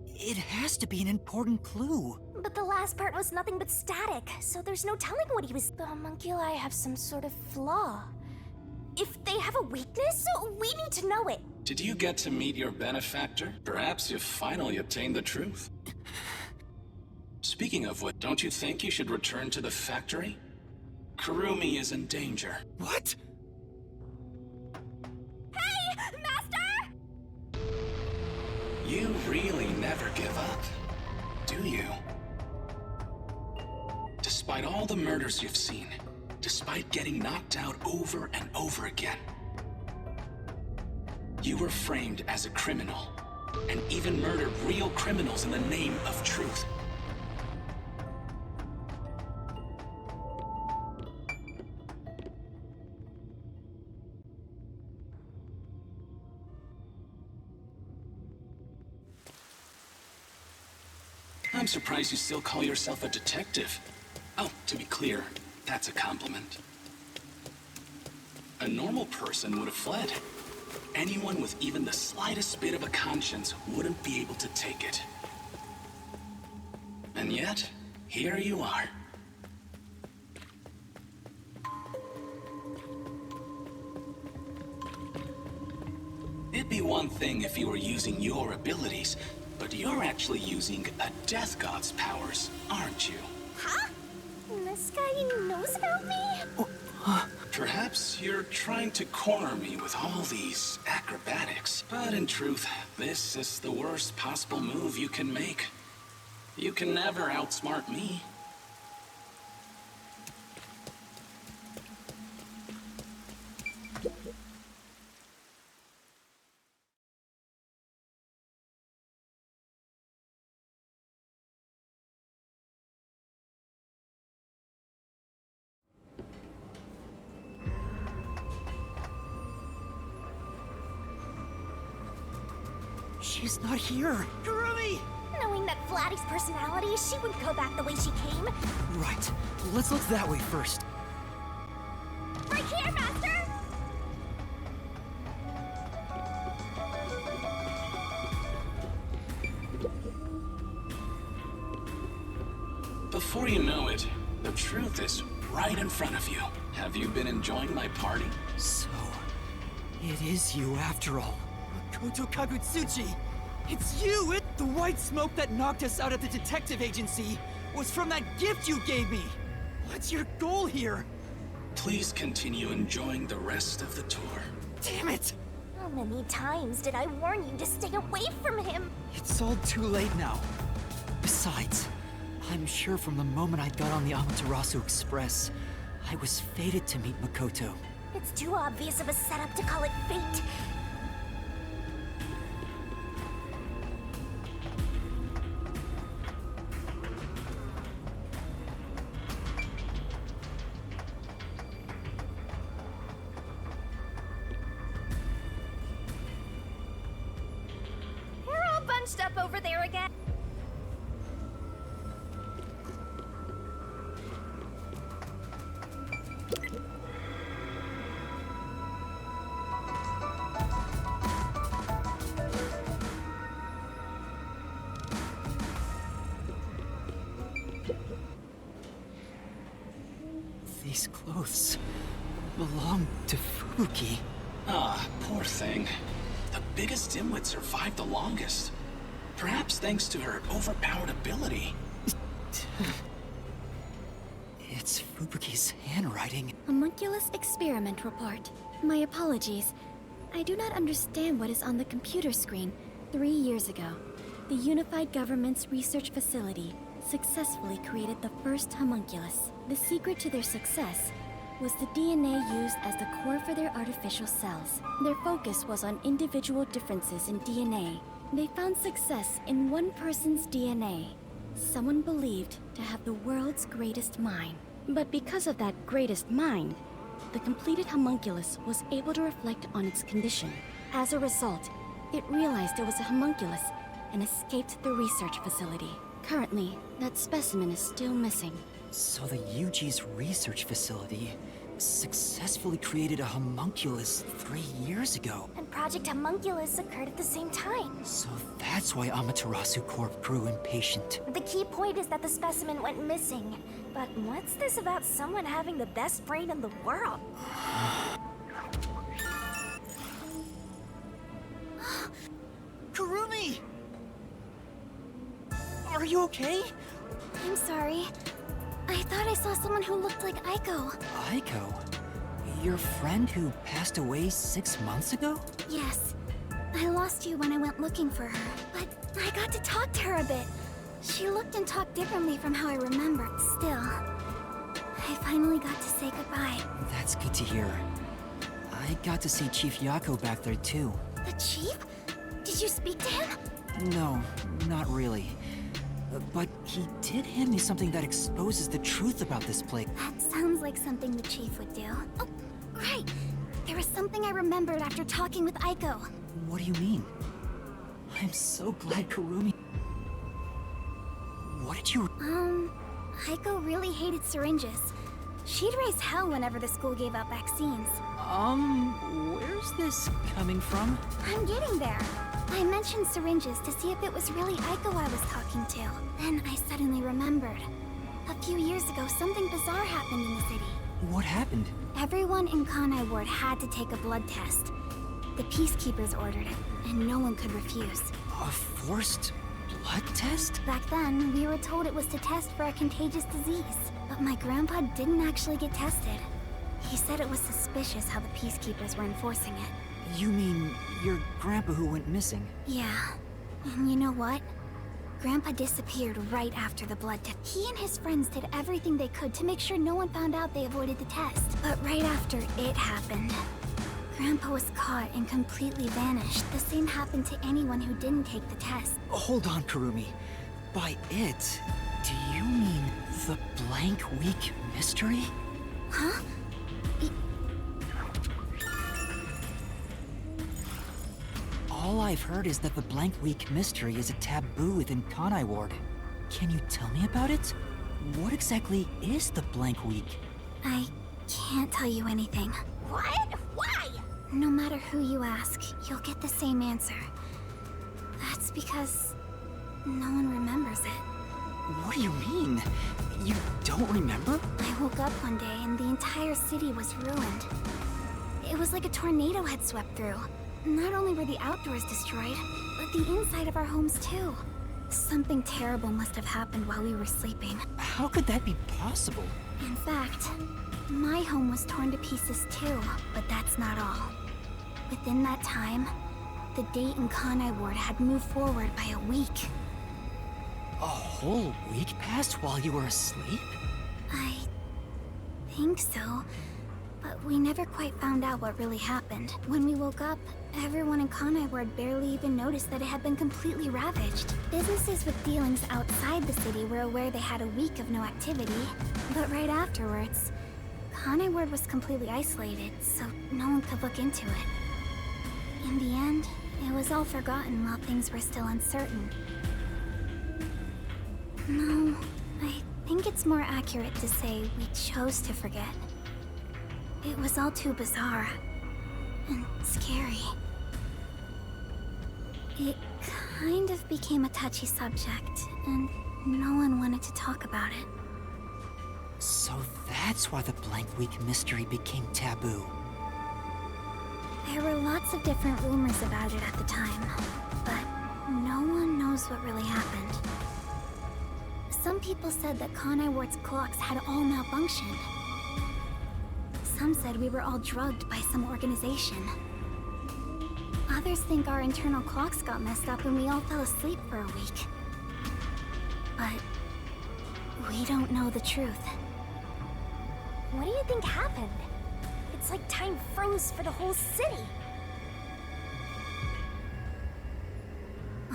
It has to be an important clue. But the last part was nothing but static, so there's no telling what he was. The homunculi have some sort of flaw. If they have a weakness, we need to know it. Did you get to meet your benefactor? Perhaps you've finally obtained the truth. Speaking of which, don't you think you should return to the factory? Kurumi is in danger. What? Hey, Master! You really never give up, do you? Despite all the murders you've seen, despite getting knocked out over and over again, you were framed as a criminal, and even murdered real criminals in the name of truth. I'm surprised you still call yourself a detective. Oh, to be clear, that's a compliment. A normal person would have fled. Anyone with even the slightest bit of a conscience wouldn't be able to take it. And yet, here you are. It'd be one thing if you were using your abilities, but you're actually using a Death God's powers, aren't you? Huh? This guy knows about me? Perhaps you're trying to corner me with all these acrobatics, but in truth, this is the worst possible move you can make. You can never outsmart me. She's not here. Kurumi! Knowing that Flatty's personality, she wouldn't go back the way she came. Right. Let's look that way first. Right here, Master! Before you know it, the truth is right in front of you. Have you been enjoying my party? So, it is you after all. Makoto Kagutsuchi! It's you! The white smoke that knocked us out of the detective agency was from that gift you gave me! What's your goal here? Please continue enjoying the rest of the tour. Damn it! How many times did I warn you to stay away from him? It's all too late now. Besides, I'm sure from the moment I got on the Amaterasu Express, I was fated to meet Makoto. It's too obvious of a setup to call it fate. You're all bunched up over there again. These clothes belong to Fubuki. Ah, poor thing. The biggest dimwit survived the longest. Perhaps thanks to her overpowered ability. It's Fubuki's handwriting. Homunculus experiment report. My apologies. I do not understand what is on the computer screen. 3 years ago, the Unified Government's research facility successfully created the first homunculus. The secret to their success was the DNA used as the core for their artificial cells. Their focus was on individual differences in DNA. They found success in one person's DNA, someone believed to have the world's greatest mind. But because of that greatest mind, the completed homunculus was able to reflect on its condition. As a result, it realized it was a homunculus and escaped the research facility. Currently, that specimen is still missing. So the UG's research facility successfully created a homunculus 3 years ago. And Project Homunculus occurred at the same time. So that's why Amaterasu Corp grew impatient. The key point is that the specimen went missing. But what's this about someone having the best brain in the world? Kurumi! Are you okay? I'm sorry. I thought I saw someone who looked like Aiko. Aiko? Your friend who passed away 6 months ago? Yes. I lost you when I went looking for her, but I got to talk to her a bit. She looked and talked differently from how I remember. Still, I finally got to say goodbye. That's good to hear. I got to see Chief Yako back there too. The chief? Did you speak to him? No, not really. But he did hand me something that exposes the truth about this plague. That sounds like something the chief would do. Oh, right. There was something I remembered after talking with Aiko. What do you mean? I'm so glad Kurumi... What did you... Aiko really hated syringes. She'd raise hell whenever the school gave out vaccines. Where's this coming from? I'm getting there. I mentioned syringes to see if it was really Aiko I was talking to. Then I suddenly remembered. A few years ago, something bizarre happened in the city. What happened? Everyone in Kanai Ward had to take a blood test. The Peacekeepers ordered it, and no one could refuse. A forced blood test? Back then, we were told it was to test for a contagious disease. But my grandpa didn't actually get tested. He said it was suspicious how the Peacekeepers were enforcing it. You mean your grandpa who went missing? Yeah. And you know what? Grandpa disappeared right after the blood test. He and his friends did everything they could to make sure no one found out they avoided the test. But right after it happened, Grandpa was caught and completely vanished. The same happened to anyone who didn't take the test. Hold on, Kurumi. By it, do you mean the blank week mystery? Huh? All I've heard is that the blank week mystery is a taboo within Kanai Ward. Can you tell me about it? What exactly is the blank week? I can't tell you anything. What? Why? No matter who you ask, you'll get the same answer. That's because no one remembers it. What do you mean? You don't remember? I woke up one day and the entire city was ruined. It was like a tornado had swept through. Not only were the outdoors destroyed, but the inside of our homes too. Something terrible must have happened while we were sleeping. How could that be possible? In fact, my home was torn to pieces too, but that's not all. Within that time, the date in Kanai Ward had moved forward by a week. A whole week passed while you were asleep? I think so, but we never quite found out what really happened. When we woke up, everyone in Kanai Ward barely even noticed that it had been completely ravaged. Businesses with dealings outside the city were aware they had a week of no activity, but right afterwards, Kanai Ward was completely isolated, so no one could look into it. In the end, it was all forgotten while things were still uncertain. No, I think it's more accurate to say we chose to forget. It was all too bizarre and scary. It kind of became a touchy subject, and no one wanted to talk about it. So that's why the Blank Week mystery became taboo. There were lots of different rumors about it at the time, but no one knows what really happened. Some people said that Kanai Ward's clocks had all malfunctioned. Some said we were all drugged by some organization. Others think our internal clocks got messed up and we all fell asleep for a week. But we don't know the truth. What do you think happened? It's like time froze for the whole city.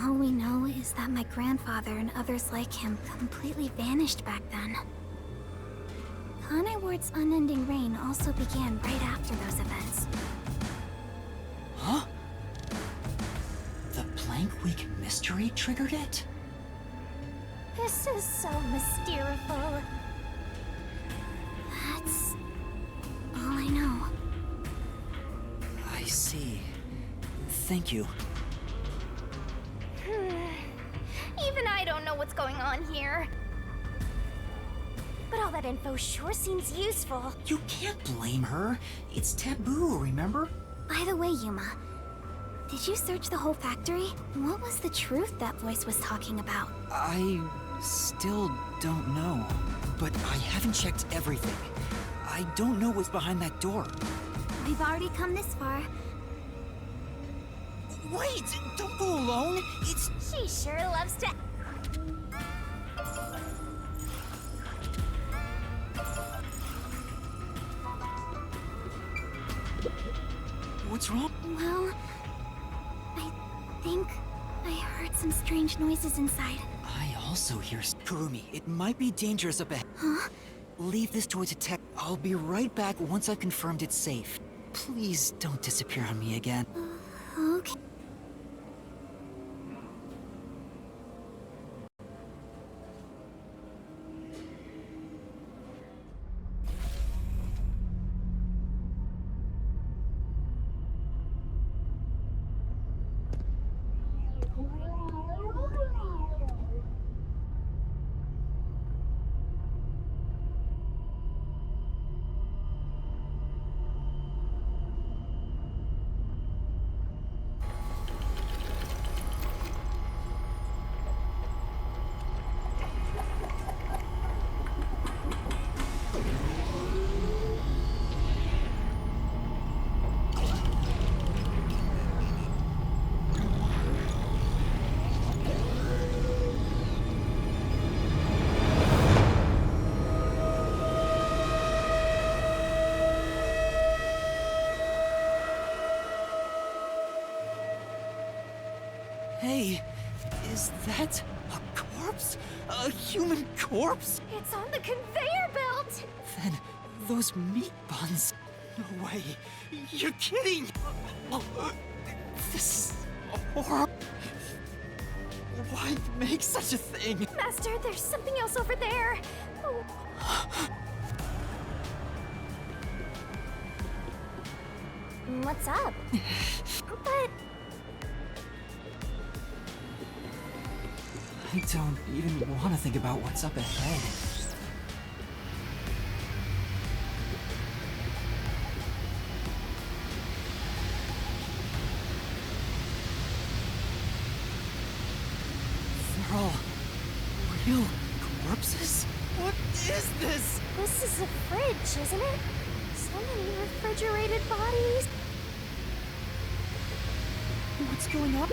All we know is that my grandfather and others like him completely vanished back then. Kanai Ward's unending reign also began right after those events. Huh? The Blank Week mystery triggered it? This is so mysterious. That's all I know. I see. Thank you. Even I don't know what's going on here. But all that info sure seems useful. You can't blame her. It's taboo, remember? By the way, Yuma, did you search the whole factory? What was the truth that voice was talking about? I still don't know. But I haven't checked everything. I don't know what's behind that door. We've already come this far. Wait! Don't go alone! It's... She sure loves to... What's wrong? Well, I think I heard some strange noises inside. I also hear... Kurumi, it might be dangerous up ahead. Huh? Leave this to a detective. I'll be right back once I've confirmed it's safe. Please don't disappear on me again. Okay. Hey, is that a corpse? A human corpse? It's on the conveyor belt! Then those meat buns... No way. You're kidding! This is horrible. Why make such a thing? Master, there's something else over there. What's up? But... I don't even want to think about what's up ahead. Still corpses? What is this? This is a fridge, isn't it? So many refrigerated bodies. What's going on?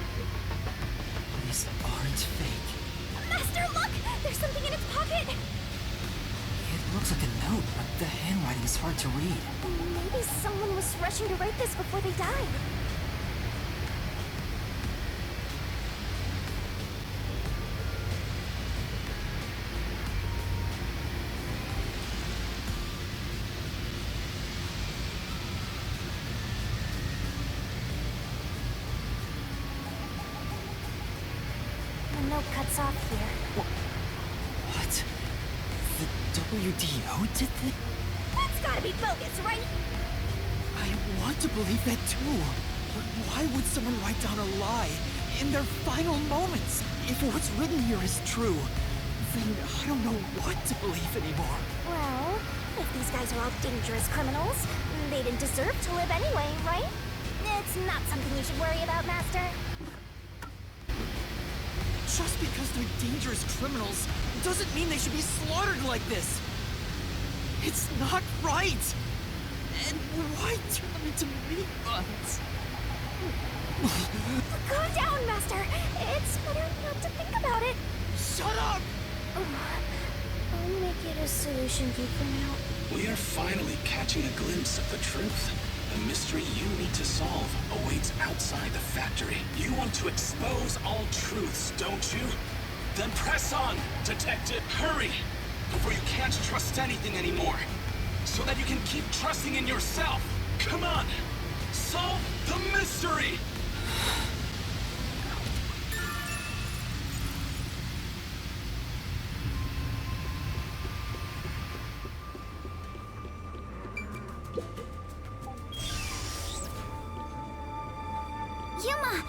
These aren't fake. Master, look! There's something in its pocket! It looks like a note, but the handwriting is hard to read. Maybe someone was rushing to write this before they died. The note cuts off here. What? The WDO did this? That's gotta be bogus, right? I want to believe that too. But why would someone write down a lie in their final moments? If what's written here is true, then I don't know what to believe anymore. Well, if these guys are all dangerous criminals, they didn't deserve to live anyway, right? It's not something you should worry about, Master. Just because they're dangerous criminals doesn't mean they should be slaughtered like this. It's not right. And why turn them into meat buns? Calm down, Master. It's better not to think about it. Shut up! I'll make it a solution key for now. We are finally catching a glimpse of the truth. The mystery you need to solve awaits outside the factory. You want to expose all truths, don't you? Then press on, Detective. Hurry! Before you can't trust anything anymore. So that you can keep trusting in yourself. Come on! Solve the mystery! Yuma!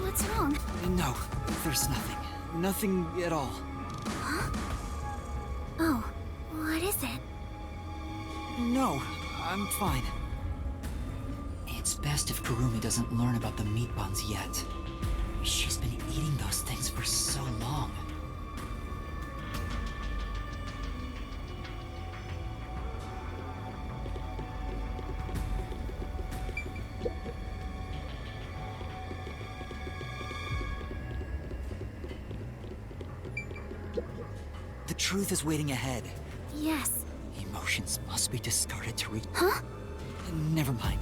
What's wrong? No, there's nothing. Nothing at all. Oh, what is it? No, I'm fine. It's best if Kurumi doesn't learn about the meat buns yet. She's been eating those things for so long. The truth is waiting ahead. Yes. Emotions must be discarded to reach. Huh? Never mind.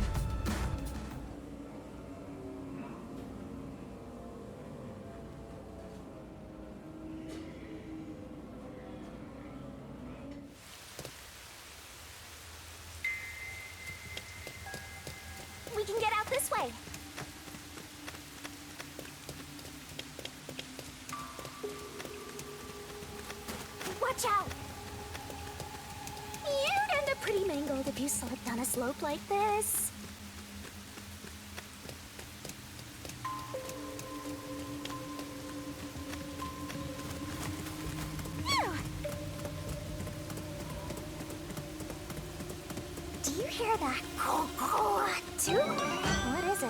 We can get out this way. Watch out! You'd end up pretty mangled if you slipped down a slope like this. Phew. Do you hear that? Too? What is it?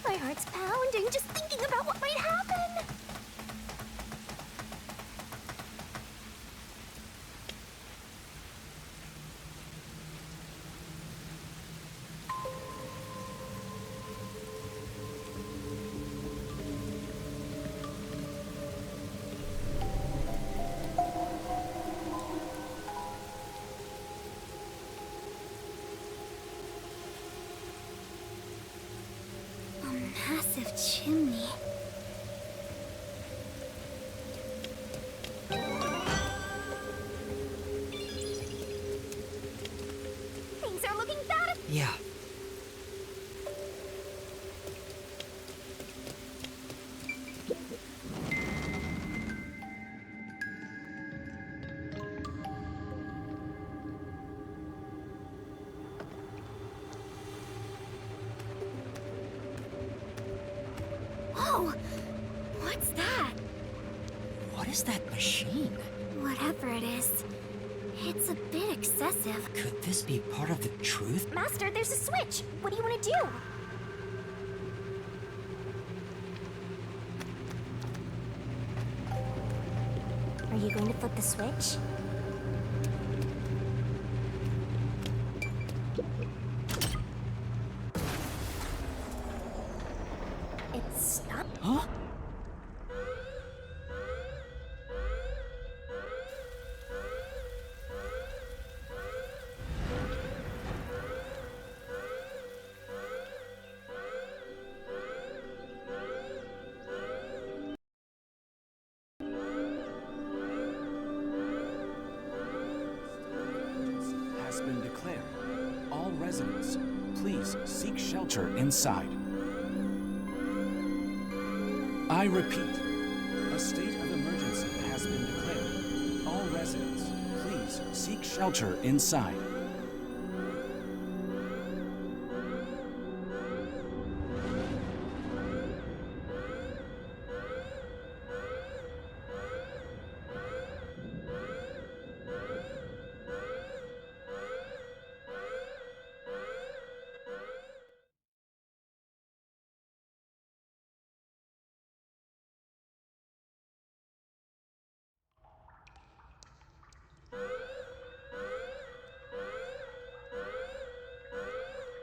My heart's pounding just thinking about what might happen. A massive chimney. Things are looking bad. Yeah. Whoa! What's that? What What is that machine? Whatever it is, it's a bit excessive. Could this be part of the truth? Master, there's a switch. What do you want to do? Are you going to flip the switch? It's not. Huh? Has been declared. All residents, please seek shelter inside. I repeat, a state of emergency has been declared. All residents, please seek shelter inside.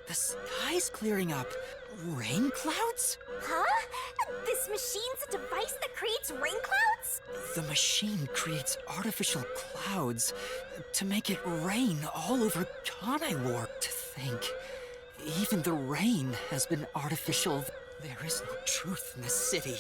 The sky's clearing up. Rain clouds? Huh? This machine's a device that creates rain clouds? The machine creates artificial clouds to make it rain all over Kanaiwar. To think, even the rain has been artificial. There is no truth in this city.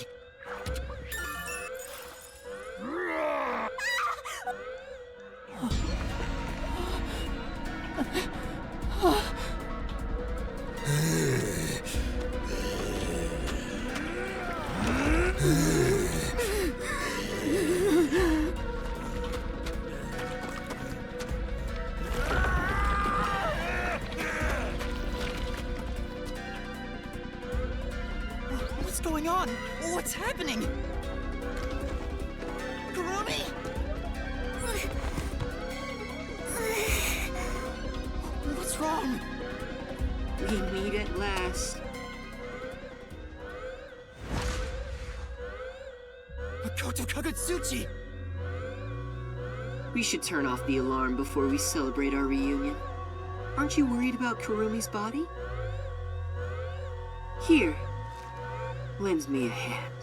What's going on? What's happening? Kurumi! What's wrong? We meet at last. Makoto Kagutsuchi! We should turn off the alarm before we celebrate our reunion. Aren't you worried about Kurumi's body? Here, lend me a hand.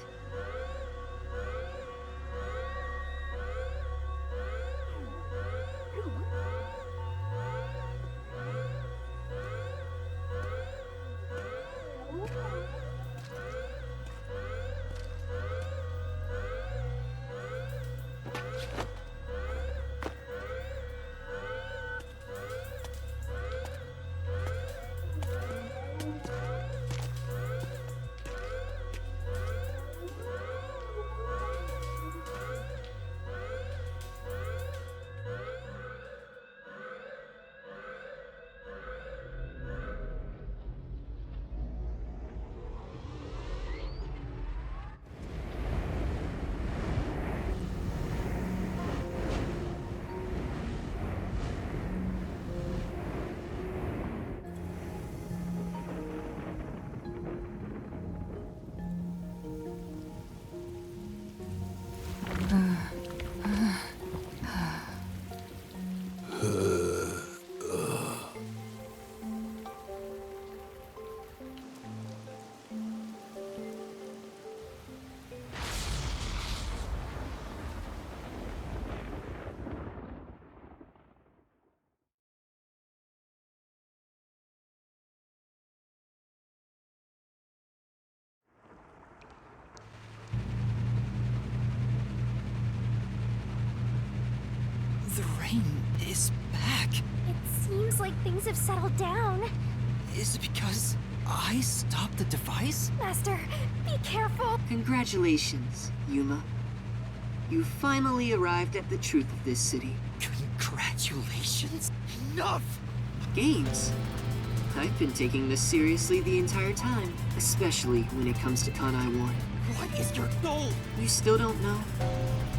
The rain is back. It seems like things have settled down. Is it because I stopped the device? Master, be careful. Congratulations, Yuma. You finally arrived at the truth of this city. Congratulations. Enough! Games? I've been taking this seriously the entire time, especially when it comes to Kanai Ward. What is your goal? You still don't know?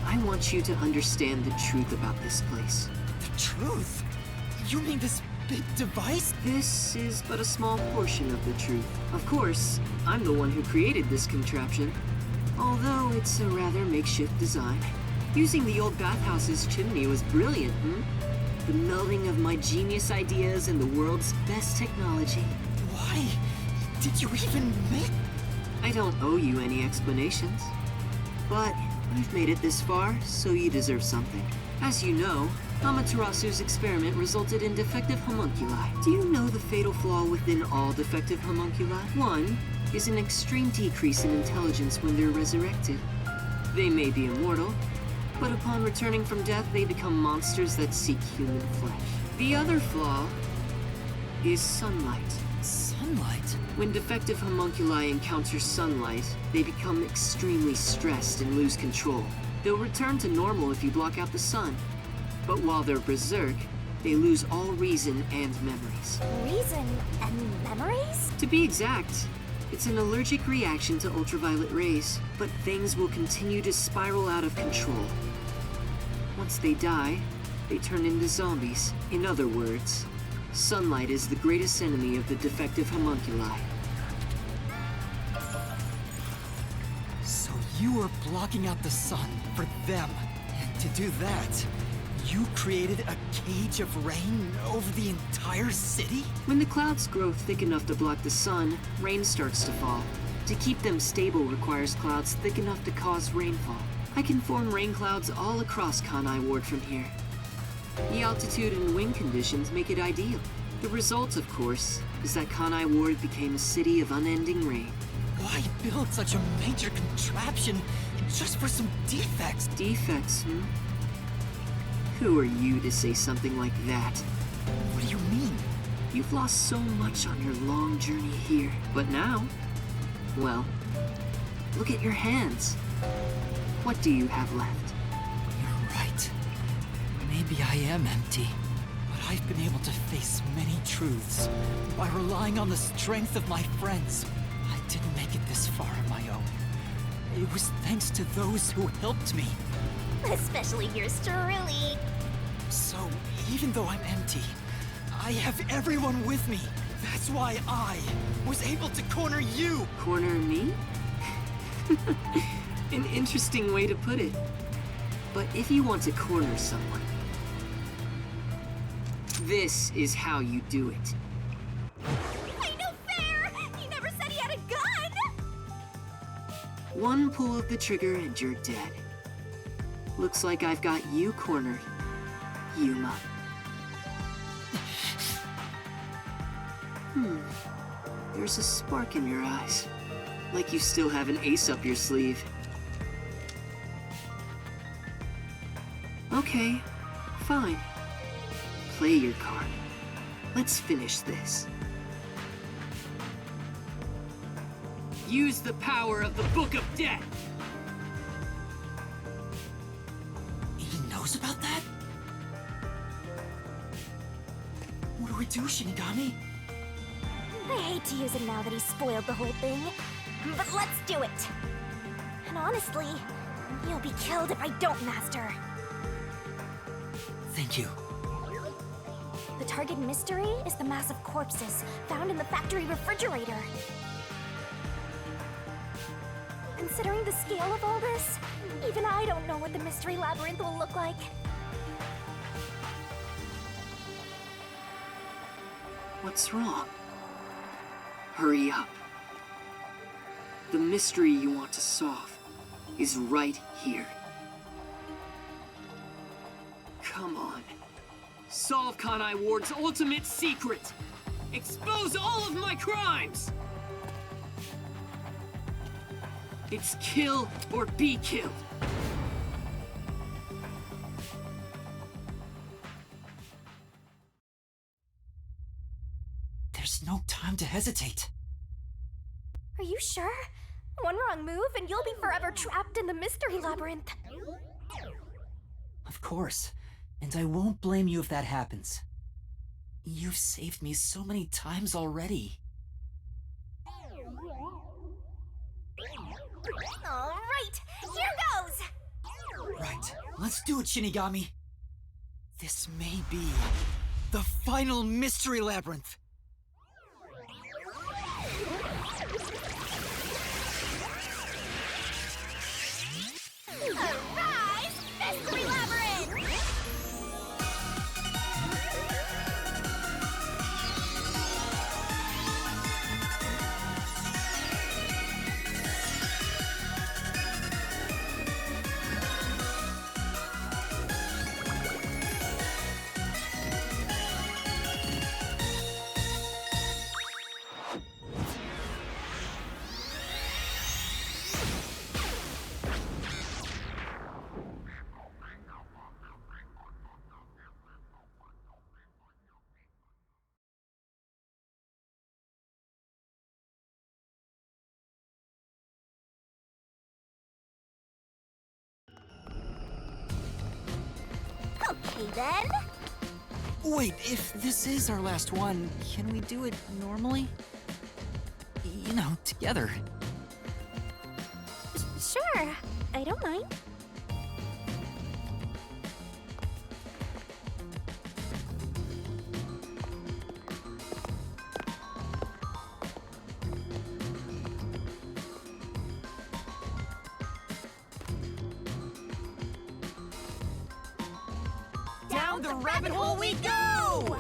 I want you to understand the truth about this place. The truth? You mean this big device? This is but a small portion of the truth. Of course, I'm the one who created this contraption, although it's a rather makeshift design. Using the old bathhouse's chimney was brilliant, The melding of my genius ideas and the world's best technology. Why did you even make... I don't owe you any explanations. But you've made it this far, so you deserve something. As you know, Amaterasu's experiment resulted in defective homunculi. Do you know the fatal flaw within all defective homunculi? One is an extreme decrease in intelligence when they're resurrected. They may be immortal, but upon returning from death, they become monsters that seek human flesh. The other flaw is sunlight. Sunlight? When defective homunculi encounter sunlight, they become extremely stressed and lose control. They'll return to normal if you block out the sun. But while they're berserk, they lose all reason and memories. Reason and memories? To be exact, it's an allergic reaction to ultraviolet rays, but things will continue to spiral out of control. Once they die, they turn into zombies. In other words, sunlight is the greatest enemy of the defective homunculi. So you were blocking out the sun for them. And to do that, you created a cage of rain over the entire city? When the clouds grow thick enough to block the sun, rain starts to fall. To keep them stable requires clouds thick enough to cause rainfall. I can form rain clouds all across Kanai Ward from here. The altitude and wind conditions make it ideal. The result, of course, is that Kanai Ward became a city of unending rain. Why build such a major contraption just for some defects? Defects, Who are you to say something like that? What do you mean? You've lost so much on your long journey here. But now, well, look at your hands. What do you have left? You're right. Maybe I am empty. But I've been able to face many truths by relying on the strength of my friends. I didn't make it this far on my own. It was thanks to those who helped me. Especially yours truly. So, even though I'm empty, I have everyone with me. That's why I was able to corner you. Corner me? An interesting way to put it. But if you want to corner someone, this is how you do it. Ain't no fair! He never said he had a gun! One pull of the trigger and you're dead. Looks like I've got you cornered, Yuma. There's a spark in your eyes. Like you still have an ace up your sleeve. Okay, fine. Play your card. Let's finish this. Use the power of the Book of Death! He knows about that? What do we do, Shinigami? I hate to use it now that he's spoiled the whole thing, but let's do it. And honestly, you'll be killed if I don't, Master. Thank you. The target mystery is the mass of corpses found in the factory refrigerator. Considering the scale of all this, even I don't know what the mystery labyrinth will look like. What's wrong? Hurry up. The mystery you want to solve is right here. Come on. Solve Kanai Ward's ultimate secret! Expose all of my crimes! It's kill or be killed. There's no time to hesitate. Are you sure? One wrong move and you'll be forever trapped in the mystery labyrinth. Of course. And I won't blame you if that happens. You've saved me so many times already. All right, here goes! Right, let's do it, Shinigami. This may be the final mystery labyrinth. Arise, Mystery Labyrinth! Okay then. Wait, if this is our last one, can we do it normally? You know, together. Sure, I don't mind. Down the rabbit hole we go!